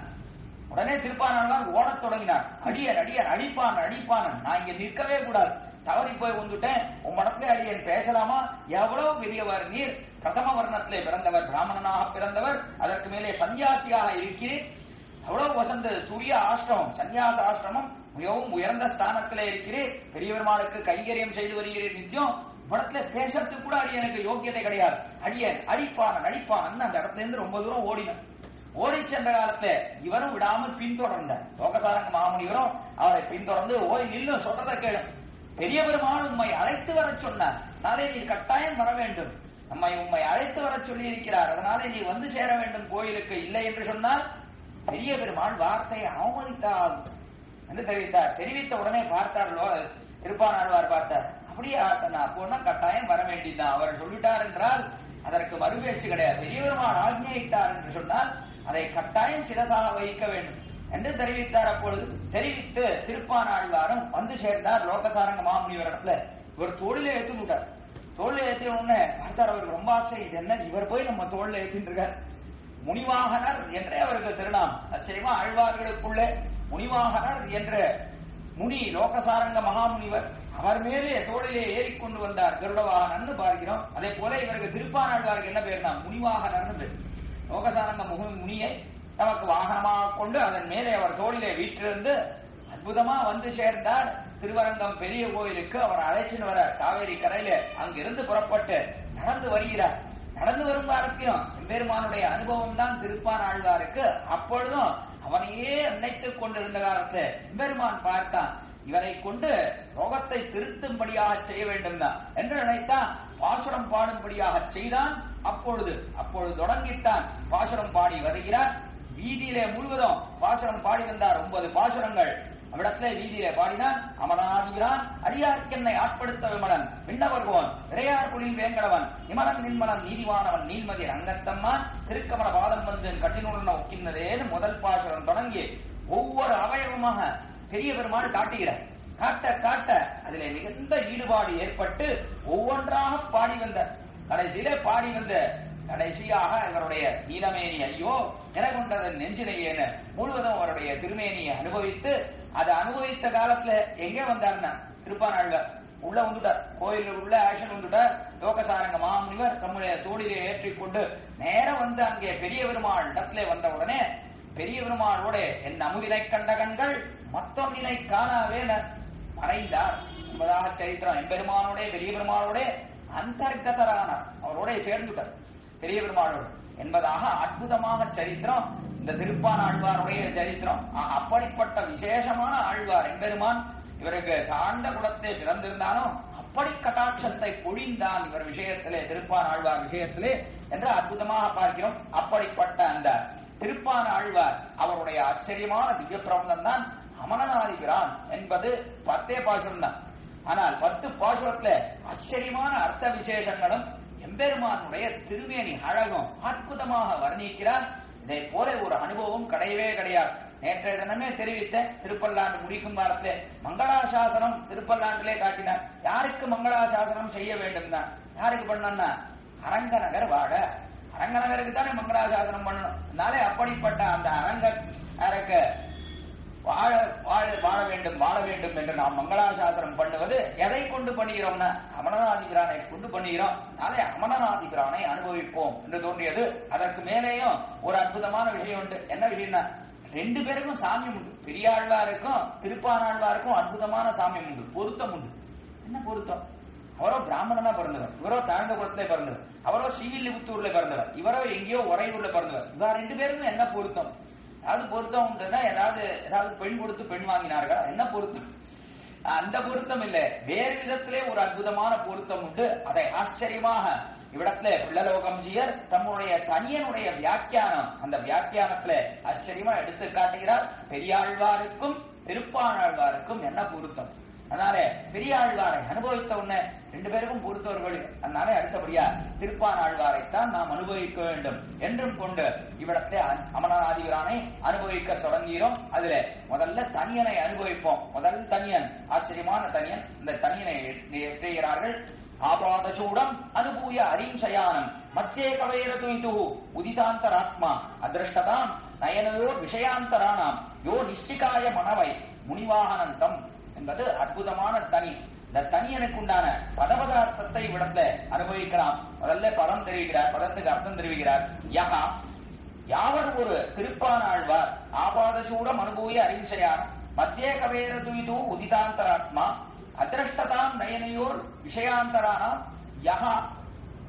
உடனே திருப்பானாழ்வார் ஓடத் தொடங்கினார். அடியன் அடியன் அடிப்பான் அடிப்பான், நான் இங்க நிற்கவே கூடாது, தவறி போய் வந்துட்டேன், உம்மிடத்திலே அடியன் பேசலாமா, எவ்வளவு பெரியவர் நீர், பிரதம வர்ணத்திலே பிறந்தவர், பிராமணனாக பிறந்தவர், அதற்கு மேலே சன்னியாசியாக இருக்கிறேன், அவ்வளவு வசந்த சூரிய ஆசிரமம் சன்னியாச ஆசிரமம் மிகவும் உயர்ந்த ஸ்தானத்திலே இருக்கிறேன், பெரிய பெருமாளுக்கு கைங்கரியம் செய்து வருகிறேன், நிச்சயம் படத்துல பேசறதுக்கு கூட அடியனுக்கு யோக்கியதை கிடையாது, அடியன் அடிப்பானன் அடிப்பானன் அந்த இடத்துல இருந்து ரொம்ப தூரம் ஓடினான். ஓடி சென்ற காலத்துல இவரும் விடாமல் பின்தொடர்ந்தார். லோகசாரங்க மாமுனிவரும் அவரை பின்தொடர்ந்து ஓய் நில்லு, சொல்றதை கேளு, பெரிய பெருமாள் உம்மை அழைத்து வர சொன்னார், நாளே நீ கட்டாயம் வர வேண்டும், உம்மை அழைத்து வர சொல்லி இருக்கிறார், அதனாலே நீ வந்து சேர வேண்டும் கோயிலுக்கு, இல்லை என்று சொன்னால் பெரிய பெருமாள் வார்த்தையை அவமதித்தார் என்று தெரிவித்தார். தெரிவித்த உடனே பார்த்தார்களோ திருப்பானாழ்வார் பார்த்தார். அப்படியே அப்போனா கட்டாயம் வர வேண்டியதுதான், அவர் சொல்லிட்டார் என்றால் அதற்கு மறுபேச்சு கிடையாது. பெரிய பெருமாள் ஆக்ஞையிட்டார் என்று சொன்னால் அதை கட்டாயம் சிரசாக வைக்க வேண்டும் என்று தெரிவித்தார். அப்பொழுது தெரிவித்து திருப்பானாழ்வாரும் வந்து சேர்ந்தார் லோகசாரங்க மாமுனிவர் இடத்துல. இவர் தோளில ஏற்றி விட்டார். தோளில ஏற்றின உடனே பார்த்தார், அவருக்கு ரொம்ப ஆசை, இது என்ன இவர் போய் நம்ம தோளில ஏற்றிட்டு இருக்கார். முனிவாகனர் என்றே அவருக்கு திருநாம். ஆச்சரியமா ஆழ்வார்களுக்குள்ளே முனிவாகனர் என்ற முனி லோகசாரங்க மகாமுனிவர், அவர் மேலே தோளிலே ஏறிக்கொண்டு வந்தார், கருடவாகனன்னு பார்க்கிறோம். அதே போல இவருக்கு திருப்பானாழ்வாருக்கு என்ன பேர்னா முனிவாகனர்னு பேர். லோகசாரங்க முனியை நமக்கு வாகனமாக கொண்டு அதன் மேலே அவர் தோளிலே வீற்றிருந்து அற்புதமா வந்து சேர்ந்தார். திருவரங்கம் பெரிய கோயிலுக்கு அவர் அழைச்சின்னு வர காவேரி கரையில அங்கிருந்து புறப்பட்டு நடந்து வருகிறார். நடந்து வரும் காலத்திலும் எம்பெருமானுடைய அனுபவம் தான் திருப்பானாழ்வாருக்கு. அப்பொழுதும் அவனையே நினைத்துக் கொண்டிருந்த காலத்துல எம்பெருமான் பார்த்தான், இவரை கொண்டு ரோகத்தை திருத்தும்படியாக செய்ய வேண்டும் தான் என்று நினைத்தான். பாசுரம் பாடும்படியாக செய்தான். அப்பொழுது தொடங்கித்தான் பாசுரம் பாடி வருகிறார். வீதியிலே முழுவதும் பாசுரம் பாடி வந்தார். 9 பாசுரங்கள் அவ்விடத்திலே வீதியிலே பாடினான். அமரனாதிபிரான் அடியார்க்கென்னை ஆட்படுத்த விமலன் விண்ணவர்கோன் இறையார் குளில் வேங்கடவன் இமலன் நின்மலன் நீதிவானவன் நீல்மதி ரங்கத்தம்மான் திருக்கமல பாதம் வந்து கட்டினுடன் ஒக்கினதேன்னு முதல் பாசுரம் தொடங்கி ஒவ்வொரு அவயவமாக பெரிய பெருமாள் காட்டுகிறார். காட்ட காட்ட அதிலே மிகுந்த ஈடுபாடு ஏற்பட்டு ஒவ்வொன்றாக பாடி வந்தார். கடைசியிலே பாடி வந்த கடைசியாக இவருடைய நீலமேனி ஐயோ நிறகொண்டதன் நெஞ்சிலேயேன்னு முழுவதும் அவருடைய திருமேனியை அனுபவித்து, அதை அனுபவித்த காலத்துல எங்கே வந்தார்னா திருப்பானாழ்வார் உள்ள வந்துட்டார். கோயில் உள்ள ஆக்ஷன் வந்துட்டார். லோகசாரங்க மாமுனிவர் தம்முடைய தோளிலே ஏற்றிக்கொண்டு நேரம் வந்து அங்கே பெரிய பெருமாள் இடத்திலே வந்த உடனே பெரிய பெருமாளோட என் அமுதினை கண்ட கண்கள் மத்தொன்னினை காணாவே மறைந்தார் என்பதாக சரித்திரம். எம்பெருமானோட பெரிய பெருமாளோட அந்தர்கதரானார், அவரோட சேர்ந்துட்டார் பெரிய பெருமாளோடு என்பதாக அற்புதமாக சரித்திரம் இந்த திருப்பானாழ்வாருடைய சரித்திரம். அப்படிப்பட்ட விசேஷமான ஆழ்வார் எம்பெருமான். இவருக்கு தாழ்ந்த குலத்தை பிறந்திருந்தாலும் அப்படி கட்டாட்சத்தை பொழிந்தான் இவர் விஷயத்திலே, திருப்பானாழ்வார் விஷயத்திலே என்று அற்புதமாக பார்க்கிறோம். அப்படிப்பட்ட அந்த திருப்பான ஆழ்வார் அவருடைய ஆச்சரியமான திவ்ய பிரபந்தம் தான் அமரநாதிபிரான் என்பது 10 பாசுரம் தான். ஆனால் 10 பாசுரத்துல ஆச்சரியமான அர்த்த விசேஷங்களும் எம்பெருமானுடைய திருமேனி அழகும் அற்புதமாக வர்ணிக்கிறார். இதை போல ஒரு அனுபவம் கிடையவே கிடையாது. நேற்றைய தினமே தெரிவித்த திருப்பல்லாண்டு முடிக்கும் வாரத்திலே மங்களாசாசனம் திருப்பல்லாண்டிலே காட்டினார். யாருக்கு மங்களாசாசனம் செய்ய வேண்டும் தான்? யாருக்கு பண்ணணும்னா அரங்கநகர் வாழ, அரங்கநகருக்கு தானே மங்களாசாசனம் பண்ணணும். அதனாலே அப்படிப்பட்ட அந்த அரங்கநகருக்கு வாழ வேண்டும் என்று நாம் மங்களாசாசனம் பண்ணுவது எதை கொண்டு பண்ணுகிறோம்னா அமரநாதிபிரானை கொண்டு பண்ணுகிறோம். அதனாலே அமரநாதிபிரானை அனுபவிப்போம் என்று தோன்றியது. அதற்கு மேலேயும் ஒரு அற்புதமான விஷயம் உண்டு. என்ன விஷயம்னா 2 பேருக்கும் சாமியம் உண்டு. பெரியாழ்வாருக்கும் திருப்பானாழ்வாருக்கும் அற்புதமான சாமியம் உண்டு, பொருத்தம் உண்டு. என்ன பொருத்தம்? அவரோ பிராமணனா பிறந்தவர், இவரோ தாழ்ந்தபுரத்திலே பிறந்தவர், அவரோ ஸ்ரீவில்லிபுத்தூர்ல பிறந்தவர், இவரோ எங்கேயோ உறையூர்ல பிறந்தவர். இவா 2 பேருக்கும் என்ன பொருத்தம்? ஏதாவது பொருத்தம் உண்டுன்னா ஏதாவது பெண் கொடுத்து பெண் வாங்கினார்கள், என்ன பொருத்தம்? அந்த பொருத்தம் இல்லை, வேறு விதத்திலே ஒரு அற்புதமான பொருத்தம் உண்டு. அதை ஆச்சரியமாக இவ்விடத்துல பிள்ளலோகம்ஜியர் தம்முடைய தனியனுடைய வியாக்கியானம், அந்த வியாக்கியானத்துல ஆச்சரியமா எடுத்து காட்டுகிறார். பெரியாழ்வாருக்கும் திருப்பானாழ்வாருக்கும் என்ன பொருத்தம்? அதனால பெரியாழ்வாரை அனுபவித்த உடனே 2 பேருக்கும் பொறுத்தவர்கள். அதனால அடுத்தபடியா திருப்பானாழ்வாரைத்தான் நாம் அனுபவிக்க வேண்டும் என்றும் கொண்டு இவ்விடத்தை அமரநாதிபிரானை அனுபவிக்க தொடங்குகிறோம். அதுல முதல்ல தனியனை அனுபவிப்போம். முதல் தனியன் ஆச்சரியமான தனியன். இந்த தனியனை ஏற்றுகிறார்கள். ஆபாதசூடம் அனுபூய அரிம்சயானம் மத்தியே கவேரதுயிது உதிதாந்தராத்மா அதிருஷ்டதாம் நயனயோர் விஷயாந்தரானாம் யோ நிஷ்டிகாய மனவை முனிவாகனந்தம் என்பது அற்புதமான தனி. இந்த தனியனுக்கு உண்டான பதபதார்த்தத்தை விடத்தை அனுபவிக்கலாம். முதல்ல பதம் தெரிவிக்கிறார், பதத்துக்கு அர்த்தம் தெரிவிக்கிறார். யகா யாவர் ஒரு திருப்பானாழ்வார் ஆபாதசூடம் அனுபூய அரிம்சயானம் மத்தியே கவேரதுயிது உதிதாந்தராத்மா அதிருஷ்டதாம் நயனையோர் விஷயாந்தரானாம் யகா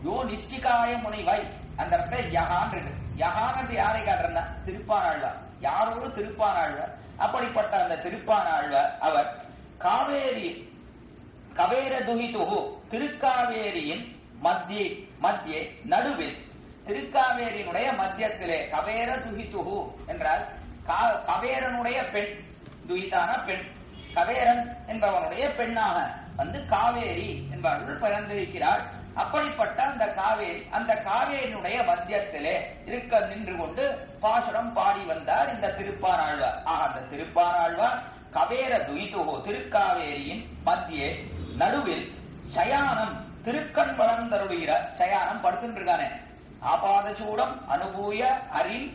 யோ நிஷ்டிகாய முனிவை. அந்த இடத்துல யகான் இருக்கு. யகான்னு யாரை காட்டுறா? திருப்பானாழ்வார். யாரோடு? திருப்பானாழ்வார். அப்படிப்பட்ட அந்த திருப்பானாழ்வார் அவர் கவேர துஹிதுஹு திருக்காவேரியின் மத்தியே நடுவில், திருக்காவேரியினுடைய மத்தியத்திலே கவேர துஹிதுஹு என்றால் கவேரனுடைய பெண், துஹிதான பெண், கவேரன் என்பவனுடைய பெண்ணாக வந்து காவேரி என்பவர்கள் பிறந்திருக்கிறார். அப்படிப்பட்ட அந்த காவேரியினுடைய மத்தியத்திலே இருக்க நின்று கொண்டு பாசுரம் பாடி வந்தார் இந்த திருப்பானாழ்வார். அந்த திருப்பானாழ்வார் கவேர துயிதுஹோ திருக்காவேரியின் மத்தியே நடுவில் சயானம் திருக்கண் வளர்ந்தருளுகிற சயானம் படுத்துருக்கானே. ஆபாதசூடம் அனுபூய அரின்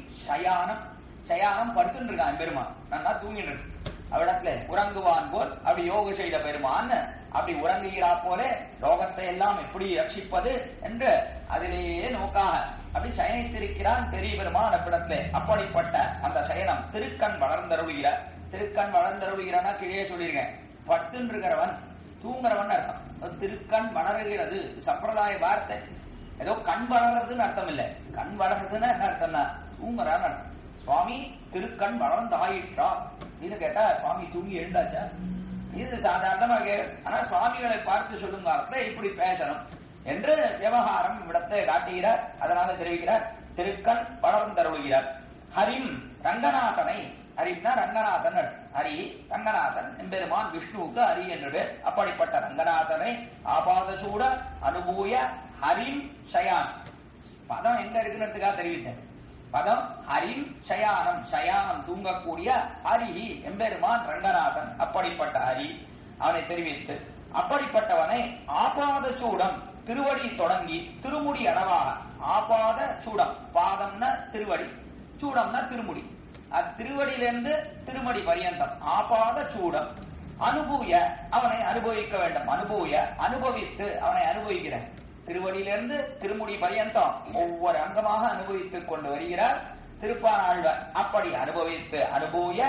சயானம் படுத்துட்டு இருக்கான் பெருமான். நல்லா தூங்கிட்டு இருக்கு. அவ்விடத்துல உறங்குவான் போல் அப்படி யோக செய்த பெருமான் அப்படி உறங்குகிறா போல லோகத்தை எல்லாம் எப்படி ரட்சிப்பது என்று அதிலேயே நோக்காக அப்படி சயனித்திருக்கிறான் பெரிய பெருமான் அவ்விடத்துல. அப்படிப்பட்ட அந்த சயனம் திருக்கண் வளர்ந்தருளுகிற. திருக்கண் வளர்ந்தருளுகிறானா கீழே சொல்லிருக்கேன். படுத்துன்னு இருக்கிறவன் தூங்குறவன் அர்த்தம். திருக்கண் வளருகிறது சம்பிரதாய வார்த்தை. ஏதோ கண் வளர்றதுன்னு அர்த்தம் இல்லை. கண் வளர்றதுன்னா என்ன அர்த்தம்னா தூங்குறான்னு அர்த்தம். சுவாமி திருக்கண் வளர்ந்தாயிற்றா அப்படின்னு கேட்டா சுவாமி தூங்கி எழுந்தாச்சா? இது சாதாரணமா ஆனா சுவாமிகளை பார்த்து சொல்லும் காலத்துல இப்படி பேசணும் என்று விவகாரம் இவ்விடத்தை காட்டுகிறார். அதனால தெரிவிக்கிறார் திருக்கண் வளர்ந்தருளுகிறார். ஹரிம் ரங்கநாதனை, ஹரிம்னா ரங்கநாதன், ஹரி ரங்கநாதன் எம்பெருமான் விஷ்ணுவுக்கு ஹரி என்று. அப்படிப்பட்ட ரங்கநாதனை ஆபாதசூட அனுபூய ஹரிம் சயான். பதம் எங்க இருக்குன்னு தெரிவித்தேன். பதம் ஹரிம் சயானம், சயானம் தூங்கக்கூடிய ஹரி எம்பெருமான் ரங்கநாதன். அப்படிப்பட்ட ஹரி அவனை தெரிவித்து அப்படிப்பட்டவனை ஆபாத சூடம் திருவடி தொடங்கி திருமுடி அளவாக. ஆபாத சூடம், பாதம்னா திருவடி, சூடம்னா திருமுடி. திருவடியிலிருந்து திருமடி பரியந்தம் ஆபாத சூடம் அனுபூய அவனை அனுபவிக்க வேண்டும். அனுபூய அனுபவித்து அவனை அனுபவிக்கிறேன். திருவடியிலிருந்து திருமுடி பரியந்தம் ஒவ்வொரு அங்கமாக அனுபவித்துக் கொண்டு வருகிறார் திருப்பானாழ்வார். அப்படி அனுபவித்து அனுபூய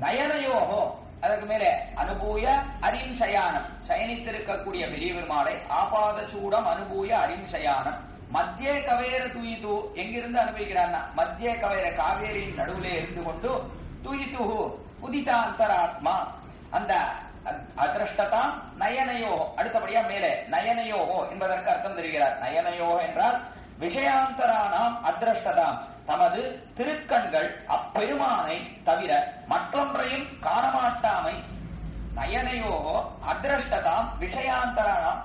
நயனயோகோ, அதற்கு மேலே அனுபூய அரிம் சயானம் சயனித்திருக்கக்கூடிய பெரிய பெருமாளை ஆபாத சூடம் அனுபூய அரிம் சயானம் மத்திய கவேர துயிது. எங்கிருந்து அனுபவிக்கிறான்னா மத்திய கவேர காவேரியின் நடுவிலே இருந்து கொண்டு துயிதுஹு உதிதாந்தராத்மா. அந்த அதிருஷ்டதாம் நயனயோகோ, அடுத்தபடியா மேலே நயனயோகோ என்பதற்கு அர்த்தம் தெரிகிறார். நயனயோகோ என்றால் விஷயாந்தரானாம் அதிருஷ்டதாம், தமது திருக்கண்கள் அப்பெருமானை தவிர மற்றொன்றையும் காணமாட்டாமை நயனையோ அத்ரஷ்டதாம் விஷயாந்தரானாம்.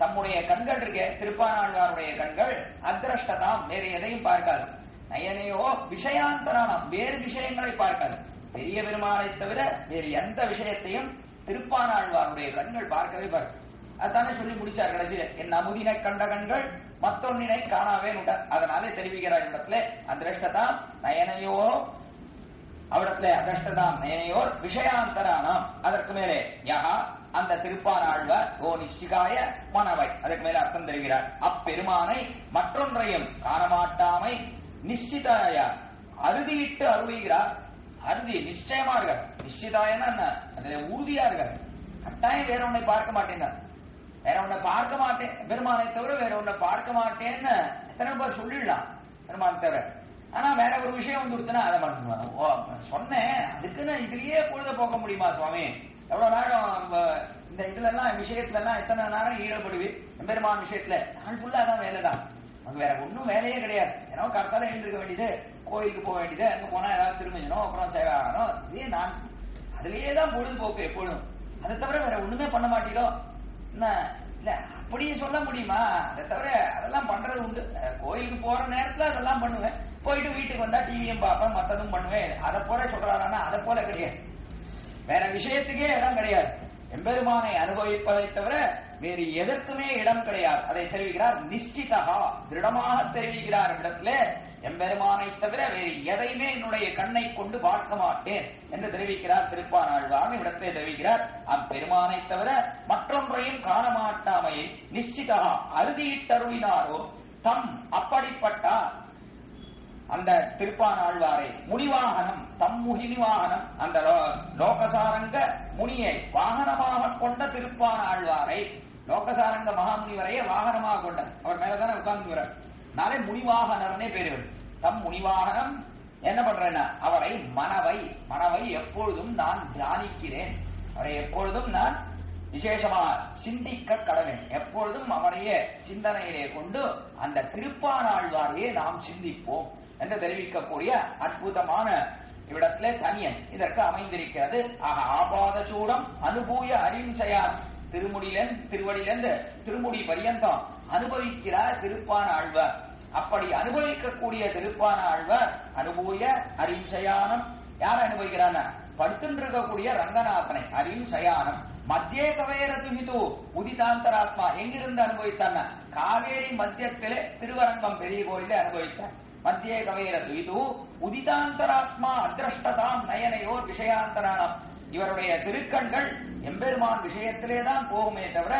தம்முடைய கண்கள் இருக்க திருப்பானாழ்வாருடைய கண்கள் அத்ரஷ்டதாம் வேறு எதையும் பார்க்காது. நயனையோ விஷயாந்தரானாம் வேறு விஷயங்களை பார்க்காது. பெரிய பெருமானை தவிர வேறு எந்த விஷயத்தையும் திருப்பானாழ்வாருடைய கண்கள் பார்க்கவே பார்க்க. அதுதானே சொல்லி முடிச்சார் கடைசியில, என் அமுதினை கண்ட கண்கள் மத்தொன்னினை காணாவே விட்டார். அதனாலே தெரிவிக்கிறார் இடத்துல அத்ரஷ்டதாம் நயனையோ, அவடத்துல அதஷ்டதாம் நயனையோர் விஷயாந்தரானாம். அதற்கு மேலே யஹா அந்த திருப்பானாழ்வார் ஓ நிச்சிகாய மனவை, அதற்கு மேல அர்த்தம் தருகிறார். அப்பெருமானை மற்றொன்றையும் காணமாட்டாமை நிச்சிதாய அறுதியிட்டு அருளுகிறார். அறுதி நிச்சயமா இருக்கார். நிச்சிதாயன்னா என்ன, அதுல உறுதியா இருக்கார். கட்டாயம் வேற ஒன்றை பார்க்க மாட்டேன், வேற ஒன்றை பார்க்க மாட்டேன், பெருமானை தவிர வேற ஒன்றை பார்க்க மாட்டேன்னு எத்தனை பேர் சொல்லிடலாம் பெருமானை தவிர. ஆனா வேற ஒரு விஷயம் வந்து கொடுத்தனா அதை மட்டும் சொன்னேன், அதுக்குன்னு இதுலயே பொழுத போக்க முடியுமா சுவாமி? எவ்வளவு நேரம் இந்த இதுல எல்லாம் விஷயத்துல எல்லாம் எத்தனை நேரம் ஈடுபடுவீர்? பெருமான் விஷயத்துல நான் ஃபுல்லா தான் வேலைதான், அங்க வேற ஒன்னும் வேலையே கிடையாது. ஏன்னா கரெக்டாக எழுந்திருக்க வேண்டியது, கோயிலுக்கு போக வேண்டியது, அங்க போனா ஏதாவது திரும்பிக்கணும், அப்புறம் சேவை ஆகணும், இதே நான் அதுலயே தான் பொழுதுபோக்கு எப்பொழுதும். அதை தவிர வேற ஒண்ணுமே பண்ண மாட்டீரோ என்ன? இல்ல அப்படியே சொல்ல முடியுமா? அதை தவிர அதெல்லாம் பண்றது உண்டு. கோயிலுக்கு போற நேரத்துல அதெல்லாம் பண்ணுவேன், போயிட்டு வீட்டுக்கு வந்தா டிவியும் பார்ப்பேன், மத்ததும் பண்ணுவேன். அதை போல சொல்றாரானா அதை போல கிடையாது. வேற விஷயத்துக்கே இடம் கிடையாது. எம்பெருமானை அனுபவிப்பதை தவிர வேறு எதற்குமே இடம் கிடையாது. அதை தெரிவிக்கிறார் நிஷ்டிதா, திருடமாக தெரிவிக்கிறார் இடத்துல. எம்பெருமானை தவிர வேறு எதையுமே என்னுடைய கண்ணை கொண்டு பார்க்க மாட்டேன் என்று தெரிவிக்கிறார் திருப்பானாழ்வார். இடத்தை தெரிவிக்கிறார் அப்பெருமானை தவிர மற்றொன்றையும் காண மாட்டாமையை நிஷ்டிதா அறுதியிட்டருளினாரோ தம் அப்படிப்பட்டார் அந்த திருப்பானாழ்வாரை முனிவாகனம் தம் முனிவாகனம் அந்த லோகசாரங்க முனியை வாகனமாக கொண்ட திருப்பானாழ்வாரை, லோகசாரங்க மகாமுனிவரையே வாகனமாக கொண்ட அவர் மேலதானே உட்கார்ந்து வர நாளே முனிவாகனர்னே பேரு. தம் முனிவாகனம் என்ன பண்றேன்னா அவரை மனவை எப்பொழுதும் நான் தியானிக்கிறேன், அவரை எப்பொழுதும் நான் விசேஷமா சிந்திக்க கடவேன், எப்பொழுதும் அவரையே சிந்தனையிலே கொண்டு அந்த திருப்பானாழ்வாரையே நாம் சிந்திப்போம் என்று தெரிவிக்கக்கூடிய அற்புதமான இவ்விடத்திலே தனியன் இதற்கு அமைந்திருக்கிறது. ஆக ஆபாத சூடம் அனுபூய அரிஞ்சயார், திருவடியிலிருந்து திருமுடி பரியந்தம் அனுபவிக்கிறார் திருப்பானாழ்வார். அப்படி அனுபவிக்கக்கூடிய திருப்பானாழ்வார் அனுபூய அரிஞ்சயானம் யார் அனுபவிக்கிறான? படுத்துருக்கக்கூடிய ரங்கநாதனை அரிஞ்சயானம் மத்தியே கவேரதுமிது உதிதாந்தராத்மா எங்கிருந்து அனுபவித்தான? காவேரி மத்தியத்திலே திருவரங்கம் பெரிய கோயிலே அனுபவித்தார். மத்தியே கவேரது இது உதிதாந்தராத்மா அத்ரஷ்டதாம் நயனையோர் விஷயாந்தரானம். இவருடைய திருக்கண்கள் எம்பெருமான் விஷயத்திலேதான் போகுமே தவிர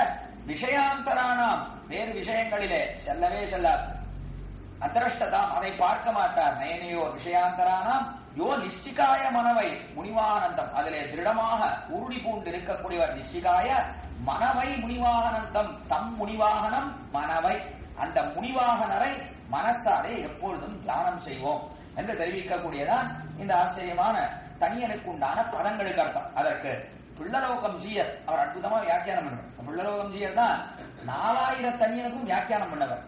விஷயாந்தரானாம் வேறு விஷயங்களிலே செல்லவே செல்லாது. அத்ரஷ்டதாம் அதை பார்க்க மாட்டார். நயனையோர் விஷயாந்தரானாம் யோ நிஷ்டிகாய மனவை முனிவானந்தம், அதிலே திருடமாக உருளி பூண்டு இருக்கக்கூடியவர் நிஷ்டிகாய மனவை முனிவாகனந்தம் தம் முனிவாகனம் மனவை, அந்த முனிவாகனரை மனசாலே எப்பொழுதும் தியானம் செய்வோம் என்று தெரிவிக்கக்கூடியதான் இந்த ஆச்சரியமான தனியனுக்கு உண்டான பதங்களுக்கு அர்த்தம். அதற்கு பிள்ளலோகம் ஜீயர் அவர் அற்புதமா வியாக்கியானம் பண்ணுவார். பிள்ளலோகம் ஜீயர் தான் 4000 தனியனுக்கும் வியாக்கியானம் பண்ணவர்.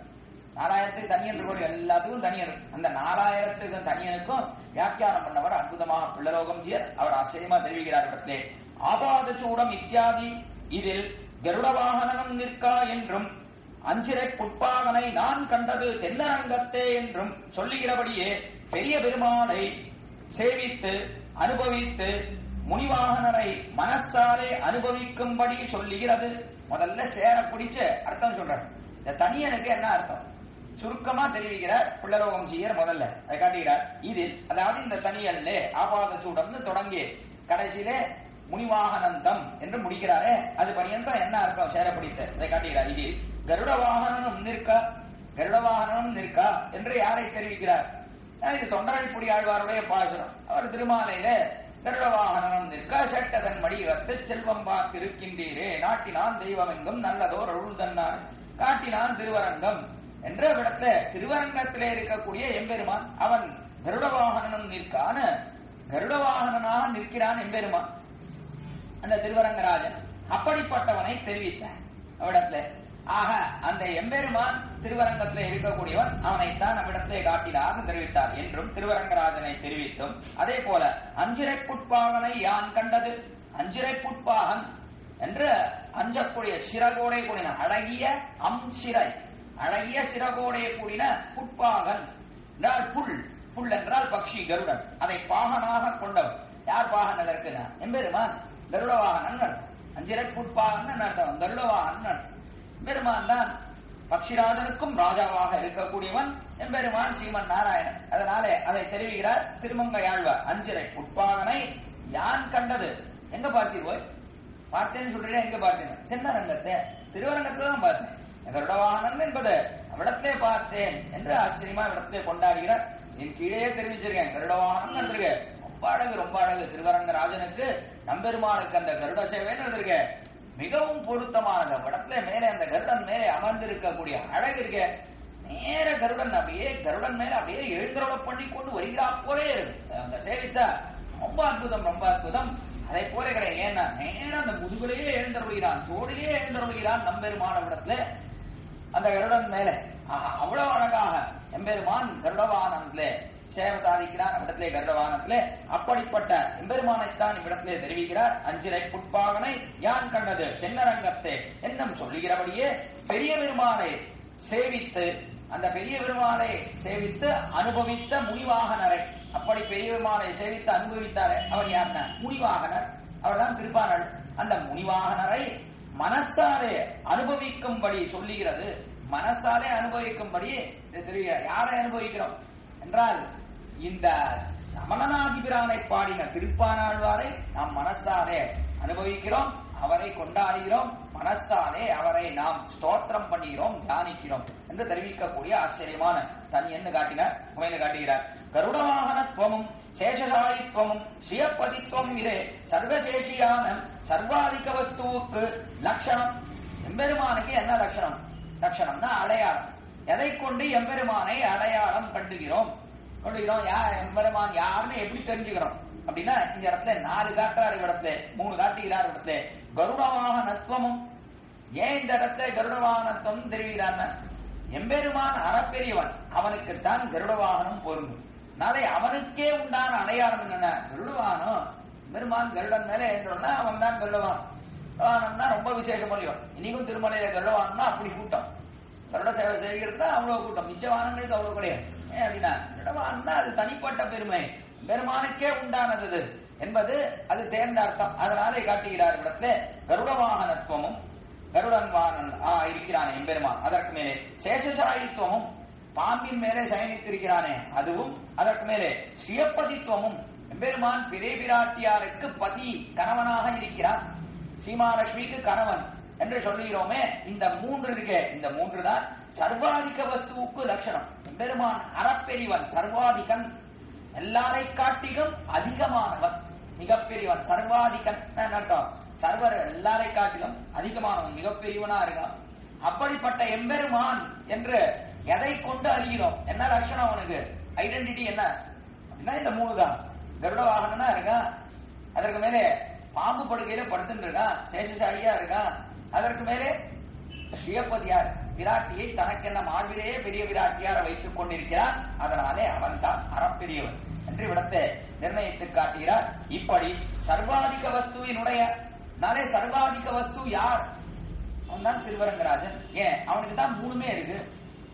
4000 தனியன் இருக்கக்கூடிய எல்லாத்துக்கும் தனியன், அந்த 4000 தனியனுக்கும் வியாக்கியானம் பண்ணவர் அற்புதமாக பிள்ளலோகம் ஜீயர். அவர் ஆச்சரியமா தெரிவிக்கிறார் இடத்திலே ஆபாத சூடம் இத்தியாதி இதில் கருட வாகனம் நிற்கா என்றும் அஞ்சிரை புட்பாகனை நான் கண்டது தென்னரங்கத்தே என்றும் சொல்லுகிறபடியே பெரிய பெருமானை சேவித்து அனுபவித்து முனிவாகனரை மனசாலே அனுபவிக்கும்படி சொல்லுகிறது. முதல்ல சேர பிடிச்ச அர்த்தம் சொல்ற. இந்த தனியனுக்கு என்ன அர்த்தம் சுருக்கமா தெரிவிக்கிறார் பிள்ளலோகம் ஜீயர். முதல்ல அதை காட்டுகிறார். இதில் அதாவது இந்த தனியல்லே ஆபாத சூடம்னு தொடங்கி கடைசியிலே முனிவாகனந்தம் என்று முடிக்கிறாரே, அது பரியந்தம் என்ன அர்த்தம் சேர பிடித்த அதை காட்டுகிறார். இதில் கருட வாகனம் நிற்கா என்று யாரை தெரிவிக்கிறார்? இது தொண்டரடிப்புடி ஆழ்வாருடைய பாசுரம். அவர் திருமாலையில கருட வாகனம் நிற்க சேட்டதன் மடிவத்து செல்வம் பார்த்திருக்கின்றீரே, நாட்டினான் தெய்வம் எங்கும் நல்லதோர் அருள் தன்னார் காட்டினான் திருவரங்கம் என்ற இடத்துல திருவரங்கத்திலே இருக்கக்கூடிய எம்பெருமான் அவன் கருட வாகனம் நிற்கான கருட வாகனனாக நிற்கிறான் எம்பெருமான் அந்த திருவரங்கராஜன். அப்படிப்பட்டவனை தெரிவித்தார் அவரிடத்துல. ஆக அந்த எம்பெருமான் திருவரங்கத்திலே இருக்கக்கூடியவன், அவனைத்தான் நம்மிடத்திலே காட்டினார் தெரிவித்தார் என்றும் திருவரங்கராஜனை தெரிவித்தும், அதே போல அஞ்சிரை புட்பாகனை யான் கண்டது, அஞ்சிரை புட்பாகன் என்று அஞ்சக்கூடிய சிறகோடே கூடின அழகிய சிறை, அழகிய சிறகோடே கூடின புட்பாகன் என்றால் புல் என்றால் பக்ஷி கருடன், அதை பாகனாக கொண்டவர். யார் பாகன் அதற்கு? எம்பெருமான் கருடவாகனன். அஞ்சிரை புட்பாகன் அர்த்தம் கருடவாகன். எம்பெருமான் தான் பக்ஷிராஜனுக்கும் ராஜாவாக இருக்கக்கூடியவன் எம்பெருமான் ஸ்ரீமன் நாராயணன். அதனாலே அதை தெரிவிக்கிறார் திருமங்கையாழ்வார். அஞ்சிரை புட்பாகனை யான் கண்டது. எங்க பார்த்தீர்? பார்த்தேன்னு சொல்றேன். எங்க பார்த்தேன்? தென்னரங்கத்தை, திருவரங்கத்தை தான் பார்த்தேன். கருடவாகனன் என்பது அவ்விடத்திலே பார்த்தேன் என்று ஆச்சரியமா இடத்திலே கொண்டாடுகிறார். என் கீழே தெரிவிச்சிருக்கேன், கருடவாகனம் இருந்திருக்க. ரொம்ப அழகு, ரொம்ப அழகு. திருவரங்கராஜனுக்கு நம்பெருமானுக்கு அந்த கருட சேவைன்னு இருந்திருக்க மிகவும் பொருத்தமானது. இடத்துல மேலே அந்த கருடன் மேலே அமர்ந்திருக்கக்கூடிய அழகு இருக்க. நேர கருடன் அப்படியே கருடன் மேல அப்படியே எழுந்தருள பண்ணி கொண்டு வருகிறா போலே இருக்கு அந்த சேவித்தா. ரொம்ப அற்புதம், ரொம்ப அற்புதம். அதை போல கிடையாது. ஏன்னா நேரம் அந்த முதுகுலையே எழுந்தருள்கிறான், தோடிலே எழுந்தருள்கிறான் நம்பெருமான இடத்துல அந்த கருடன் மேல. அவ்வளவு அழகாக எம்பெருமான் கருடவானத்திலே சேவை சாதிக்கிறான் இடத்திலே, கருடவானத்திலே. அப்படிப்பட்ட எம்பெருமானைத்தான் இவ்விடத்திலே தெரிவிக்கிறார். அஞ்சிரை புட்பாகனை யான் கண்டது தென்னரங்கத்தை என்னும் சொல்லுகிறபடியே பெரிய பெருமானை சேவித்து, அந்த பெரிய பெருமானை சேவித்து அனுபவித்த முனிவாகனரை, அப்படி பெரிய பெருமானை சேவித்து அனுபவித்தாரே அவர் யாருன்னா முனிவாகனர். அவர்தான் திருப்பானல். அந்த முனிவாகனரை மனசாலே அனுபவிக்கும்படி சொல்லுகிறது. மனசாலே அனுபவிக்கும்படி தெரிவிக்கிறார். யாரை அனுபவிக்கிறோம் என்றால் இந்த ரமணநாதிபிரானை பாடின திருப்பானாழ்வாரை நாம் மனசாலே அனுபவிக்கிறோம், அவரை கொண்டாடுகிறோம், மனசாலே அவரை நாம் ஸ்தோத்திரம் பண்ணுகிறோம், தியானிக்கிறோம் என்று தெரிவிக்கக்கூடிய ஆச்சரியமான தனி என்ன காட்டினார், உமையில காட்டுகிறார். கருடவாகனத்துவமும் சேஷசாயித்துவமும் ஸ்ரீயப்பதித்துவம் இதே சர்வசேஷியான சர்வாதிக வஸ்துவுக்கு லட்சணம். எம்பெருமானுக்கு என்ன லட்சணம்? லட்சணம்னா அடையாளம். எதை கொண்டு எம்பெருமானை அடையாளம் கண்டுகிறோம்? எம்பெருமான் யாருன்னு எப்படி தெரிஞ்சுக்கிறோம் அப்படின்னா, இந்த இடத்துல 4 காட்டுறாரு, இடத்துல 3 காட்டுகிறார். இடத்துல கருடவாகனத்துவமும். ஏன் இந்த இடத்துல கருடவாகனத்துவம் தெரிவிக்கிறான்? எம்பெருமான் அறப்பெரியவன், அவனுக்குத்தான் கருடவாகனம் பொருந்தும். நாளை அவனுக்கே உண்டான அடையாளம் என்னென்ன? கருடவாகனம். பெருமான் கருடன் மேல என்றோம்னா அவன் தான் கருடவாகனம் தான் ரொம்ப விசேஷம் இல்லையோ. இன்னைக்கும் திருமலையில கருடவாகனம்னா அப்படி கூட்டம், கருட சேவை செய்கிறது தான் அவ்வளவு கூட்டம். மிச்ச வாகனங்களுக்கு அவ்வளவு கிடையாது. ஏன் அப்படின்னா கருடவாகனம் தான் அது தனிப்பட்ட பெருமை, பெருமானுக்கே உண்டானது என்பது அது தேர்ந்த அர்த்தம். அதனாலே காட்டுகிறார் இடத்துல கருடவாகனத்துவமும் கருடன் வாகனன் இருக்கிறானே எம்பெருமான், அதற்கு மேலே சேஷசாயித்துவமும் பாம்பின் மேலே சயனித்திருக்கிறானே அதுவும், அதற்கு மேலே ஸ்ரீயப்பதித்துவமும் எம்பெருமான் பிறை பிராட்டியாருக்கு பதி கணவனாக இருக்கிறான், சீமாலட்சுமிக்கு கணவன் என்று சொல்லுகிறோமே. இந்த 3 இருக்கே, இந்த 3 தான் சர்வாதிக வஸ்துவுக்கு லட்சணம். எம்பெருமான் அறப்பெரியவன், சர்வாதிகன், எல்லாரை காட்டிலும் அதிகமானவன், மிகப்பெரியவன். சர்வாதிகன் அர்த்தம் சர்வர் எல்லாரை காட்டிலும் அதிகமானவன், மிகப்பெரியவனா இருக்கான். அப்படிப்பட்ட எம்பெருமான் என்று எதை கொண்டு அறிகிறோம்? என்ன லட்சணம் அவனுக்கு? ஐடென்டிட்டி என்ன அப்படின்னா இந்த 3 தான். கருட வாகனனா இருக்கான், அதற்கு மேலே பாம்பு படுக்கையில படுத்துட்டு இருக்கான், சேஷசாயியா இருக்கான், அதற்கு மேலே ஸ்ரீயப்பதியார் விராட்டியை தனக்கென்ன மார்பிலேயே பெரிய விராட்டியார வைத்துக் கொண்டிருக்கிறார். அதனாலே அவன் தான் அறப்பெரியவன் என்று விடத்தை நிர்ணயித்து காட்டுகிறார். இப்படி சர்வாதிக வஸ்துவினுடைய நாளே சர்வாதிக வஸ்து யார்? அவன் தான் திருவரங்கராஜன். ஏன் அவனுக்கு தான் 3மே இருக்கு.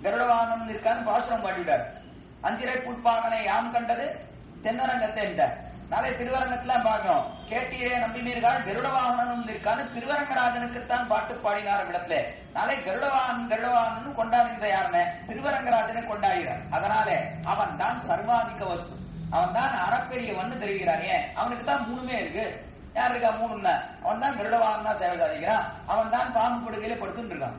கருடவாகனம் இருக்கான்னு பாசுரம் பாடிவிட்டார். அஞ்சிரை புட்பாகனை யாம் கண்டது தென்னரங்கத்தை என்றார். நாளை திருவரங்கத்துல பார்க்கிறோம், கேட்டீரே நம்பினீர்கள் கருடவாகனம் இருக்கான்னு திருவரங்கராஜனுக்குத்தான் பாட்டு பாடினார் இடத்துல. நாளை கருடவாகனன் கொண்டாடுகிற யாருன்னு திருவரங்கராஜனை கொண்டாடுகிறார். அதனாலே அவன் தான் சர்வாதிக வஸ்து, அவன் தான் அறப்பெரியவன் தெரிவிக்கிறான். ஏன் அவனுக்கு தான் 3மே இருக்கு. யார் இருக்கா 3? அவன் தான் கருடவாகனா சேவை சாதிக்கிறான், அவன் தான் பாம்பு படுக்கையில படுத்துட்டு இருக்கான்,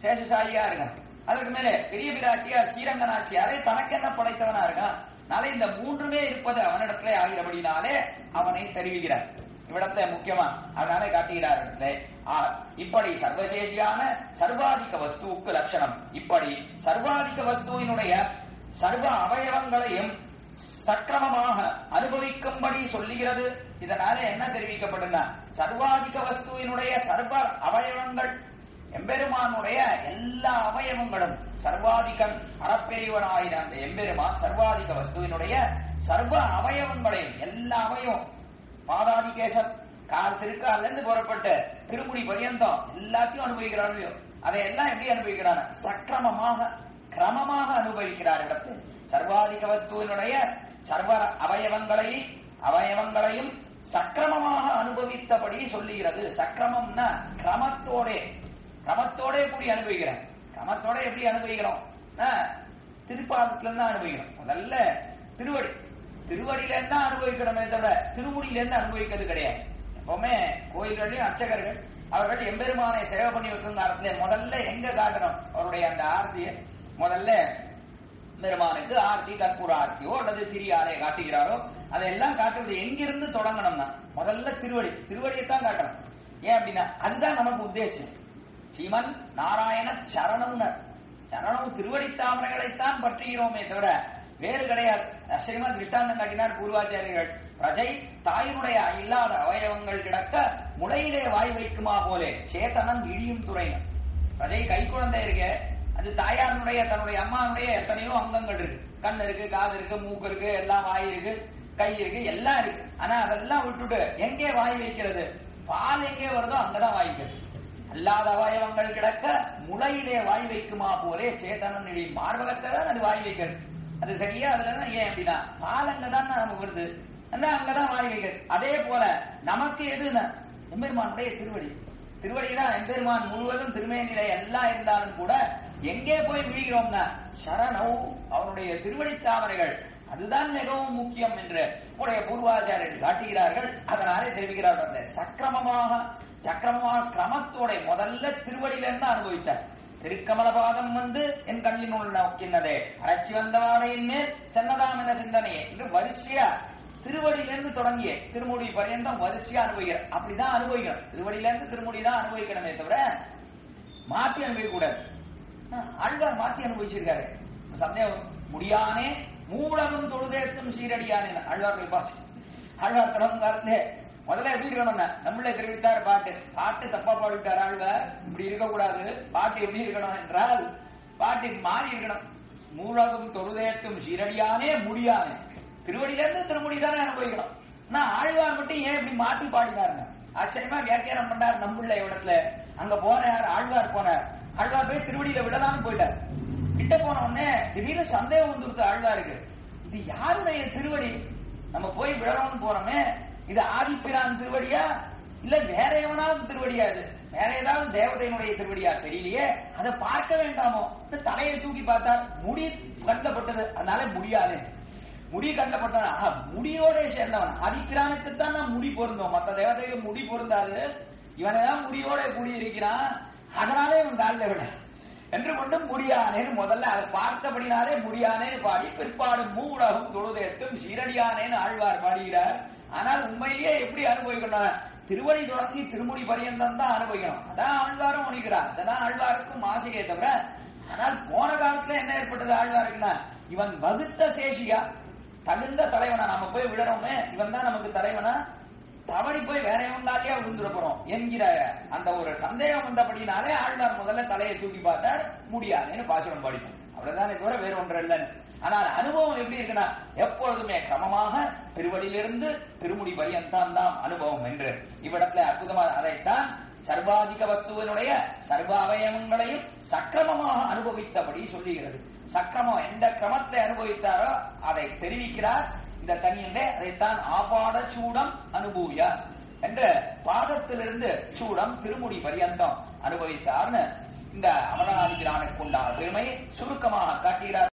சேஷசாயியா இருக்கான். அதற்கு மேலே பெரிய பிராட்டியார் ஸ்ரீரங்கநாச்சியாரை தனக்கென்ன படைத்தவனா இருக்கான். நாளை இந்த 3மே இருப்பது அவனிடத்திலே ஆகிறபடினாலே அவனை தெரிவிக்கிறார் இவ்விடத்துல முக்கியமா. அதனால காட்டுகிறார் இடத்துல. இப்படி சர்வசேஷியான சர்வாதிக வஸ்துவுக்கு லட்சணம். இப்படி சர்வாதிக வஸ்துவினுடைய சர்வ அவயவங்களையும் சக்கிரமமாக அனுபவிக்கும்படி சொல்லுகிறது. இதனால என்ன தெரிவிக்கப்படுனா, சர்வாதிக வஸ்துவினுடைய சர்வ அவயவங்கள் எம்பெருமானுடைய எல்லா அவயவங்களும் சர்வாதிகன் அறப்பெரியவனாயின அந்த எம்பெருமான் சர்வாதிக வஸ்துவினுடைய சர்வ அவயவங்களையும் எல்லா அவயவம் பாதாதிகேசம் கால் திருக்கால இருந்து புறப்பட்ட திருமுடி பரியந்தம் எல்லாத்தையும் அனுபவிக்கிறார்களோ அதையெல்லாம் எப்படி அனுபவிக்கிறான்? சக்கிரமமாக கிரமமாக அனுபவிக்கிறார். இடத்து சர்வாதிக வஸ்துவினுடைய சர்வ அவயவங்களையும் சக்கிரமமாக அனுபவித்தபடி சொல்லுகிறது. சக்கிரமம்னா கிரமத்தோட கூடி அனுபவிக்கிறேன். கிரமத்தோட எப்படி அனுபவிக்கிறோம்? திருப்பாதத்துல இருந்தா அனுபவிக்கிறோம். முதல்ல திருவடியில இருந்தா அனுபவிக்கிறோமே தவிர திருமுடியில இருந்து அனுபவிக்கிறது கிடையாது. எப்பவுமே கோயில்களையும் அர்ச்சகர்கள் அவர்கள் எம்பெருமானை சேவை பண்ணி வைக்கும் காலத்துல முதல்ல எங்க காட்டணும்? அவருடைய அந்த ஆர்த்தியை முதல்ல பெருமானுக்கு ஆர்த்தி கற்பூர ஆர்த்தியோ அல்லது திரியாரை காட்டுகிறாரோ அதெல்லாம் காட்டுறது எங்கிருந்து தொடங்கணும்னா முதல்ல திருவடியைத்தான் காட்டணும். ஏன் அப்படின்னா அதுதான் நமக்கு உத்தேசம். ஸ்ரீமன் நாராயண சரணம் திருவடி தாமரைகளைத்தான் பற்றுகிறோமே தவிர வேறு கிடையாது. ஸ்ரீமத் விட்டாந்தம் காட்டினார் பூர்வாச்சாரியர்கள். பிரஜை தாயினுடைய இல்லாத அவயவங்கள் கிடக்க முளையிலே வாய் வைக்குமா போலே சேத்தனன் இழியும் துறையின. பிரஜை கை குழந்தை இருக்கு, அது தாயாருடைய தன்னுடைய அம்மாவுடைய எத்தனையோ அங்கங்கள் இருக்கு. கண் இருக்கு, காது இருக்கு, மூக்கு இருக்கு, எல்லாம் வாய் இருக்கு, கை இருக்கு, எல்லாம் இருக்கு. ஆனா அதெல்லாம் விட்டுட்டு எங்கே வாய் வைக்கிறது? பால் எங்கே வருதோ அங்கதான் வாய் வைக்கிறது. அல்லாத அவயவங்கள் கிடக்க முளையிலே வாய் வைக்குமா போலே சேத்தனன் இழியும். மார்பகத்தான் அது வாய் வைக்கிறது. அது சரியா? அதுல ஏன் அப்படின்னா பால் அங்கதான் நமக்கு வருது, அங்கதான் வாய் வைக்கிறது. அதே போல நமக்கு எதுனா எம்பெருமானுடைய திருவடிதான். எம்பெருமான் முழுவதும் திருமேனிலை எல்லாம் இருந்தாலும் கூட எங்கே போய் விழுகிறோம்னா சரணம் அவனுடைய திருவடி தாமரைகள் அதுதான் மிகவும் முக்கியம் என்று உடைய பூர்வாச்சாரியர்கள் காட்டுகிறார்கள். அதனாலே தெரிவிக்கிறார்கள். சக்கிரமமாக கிரமத்தோட முதல்ல திருவடியிலிருந்து அனுபவித்தார். திருக்கமலபாதம் வந்து என் கண்ணினுள் நோக்கினதே அரைச்சி வந்தவாடையின் மேல் சென்னதாம் என சிந்தனையே என்று வரிசையா திருவடியிலிருந்து தொடங்கிய திருமுடி பரியந்தம் வரிசையா அனுபவிக்கிறார். அப்படிதான் அனுபவிக்கணும். திருவடியிலிருந்து திருமுடி தான் அனுபவிக்கணுமே தவிர மாற்றி அனுபவிக்க கூடாது. ஆழ்வார் மாற்றி அனுபவிச்சிருக்காரு. சந்தேகம் முடியானே மூலகம் தொழுதேத்தும் சீரடியானே ஆழ்வார்கள் பாசி. ஆழ்வார் கடவுங்காலத்திலே முதல்ல எப்படி இருக்கணும்னா நம்மளே தெரிவித்தார். பாட்டு தப்பா பாடிட்டார் ஆழ்வார். இப்படி இருக்கக்கூடாது. பாட்டு எப்படி இருக்கணும் என்றால் பாட்டு மாறி இருக்கணும். மூலகம் தொழுதேத்தும் சீரடியானே முடியானே திருவடியிலிருந்து திருமுடிதானே அனுபவிக்கணும். நான் ஆழ்வார் மட்டும் ஏன் இப்படி மாற்றி பாடினாருங்க? ஆச்சரியமா வியாக்கியானம் பண்ணார். நம்முள்ள இடத்துல அங்க போனார். ஆழ்வார் போனார். ஆழ்வார் போய் திருவடியில விடலாம்னு போயிட்டார். கிட்ட போன உடனே திடீர்னு சந்தேகம் வந்துருது ஆழ்வாருக்கு. இது யாருடைய திருவடி? நம்ம போய் விடலாம்னு போறோமே, இது ஆதிப்பிரான் திருவடியா இல்ல வேற எவனாவது திருவடியா? இது வேற ஏதாவது தேவதையினுடைய திருவடியா தெரியலையே, அதை பார்க்க வேண்டாமோ? தலையை தூக்கி பார்த்தார். முடி கண்டப்பட்டது. அதனால முடியாது. முடி கண்டப்பட்டவன் முடியோட சேர்ந்தவன். ஆதிப்பிரானுக்குத்தான் நான் முடி பொருந்தோம், மற்ற தேவதைக்கு முடி பொருந்தாது. இவனைதான் முடியோட கூடியிருக்கிறான். அதனாலே இவன் காலில் விட என்று கொண்டும் முடியானேன்னு முதல்ல அதை பார்த்தபடினாலே முடியானேன்னு பாடி பிற்பாடு மூலகம் தொழுதேத்தும் சீரடியானேன்னு ஆழ்வார் பாடுகிறார். ஆனால் உண்மையிலேயே எப்படி அனுபவிக்கணும்? திருவடி தொடங்கி திருமுடி பரியந்தம் தான் அனுபவிக்கணும். அதான் ஆழ்வாரும் உணிக்கிறார். அதான் ஆழ்வாருக்கும் ஆசையே தவிர. ஆனால் போன காலத்துல என்ன ஏற்பட்டது ஆழ்வாருக்குன்னா, இவன் வகுத்த சேஷியா தகுந்த தலைவனா நாம போய் விடறோமே, இவன் தான் நமக்கு தலைவனா, தவறி போய் வேற எவன்தாலியா விழுந்துட போறோம் என்கிற அந்த ஒரு சந்தேகம் வந்தபடினாலே ஆழ்வார் முதல்ல தலையை தூக்கி பார்த்தார். முடியாதுன்னு பாசுரம் படிப்போம். அவ்வளவுதானே தவிர வேற ஒன்று இல்லைன்னு. ஆனால் அனுபவம் எப்படி இருக்குன்னா எப்பொழுதுமே கிரமமாக திருவடியிலிருந்து திருமுடி பரியந்தான் தான் அனுபவம் என்று இவ்விடத்துல அற்புதமாக அதைத்தான் சர்வாதிக வஸ்துவனுடைய சர்வ அவயவங்களையும் சக்கிரமமாக அனுபவித்தபடி சொல்லுகிறது. சக்கிரமம் எந்த கிரமத்தை அனுபவித்தாரோ அதை தெரிவிக்கிறார் இந்த தனியிலே. அதைத்தான் ஆபாட சூடம் அனுபூயா என்ற பாதத்திலிருந்து சூடம் திருமுடி பரியந்தம் அனுபவித்தார்னு இந்த அமரநாதிபிரானுக்கு உண்டான பெருமையை சுருக்கமாக காட்டுகிறார்.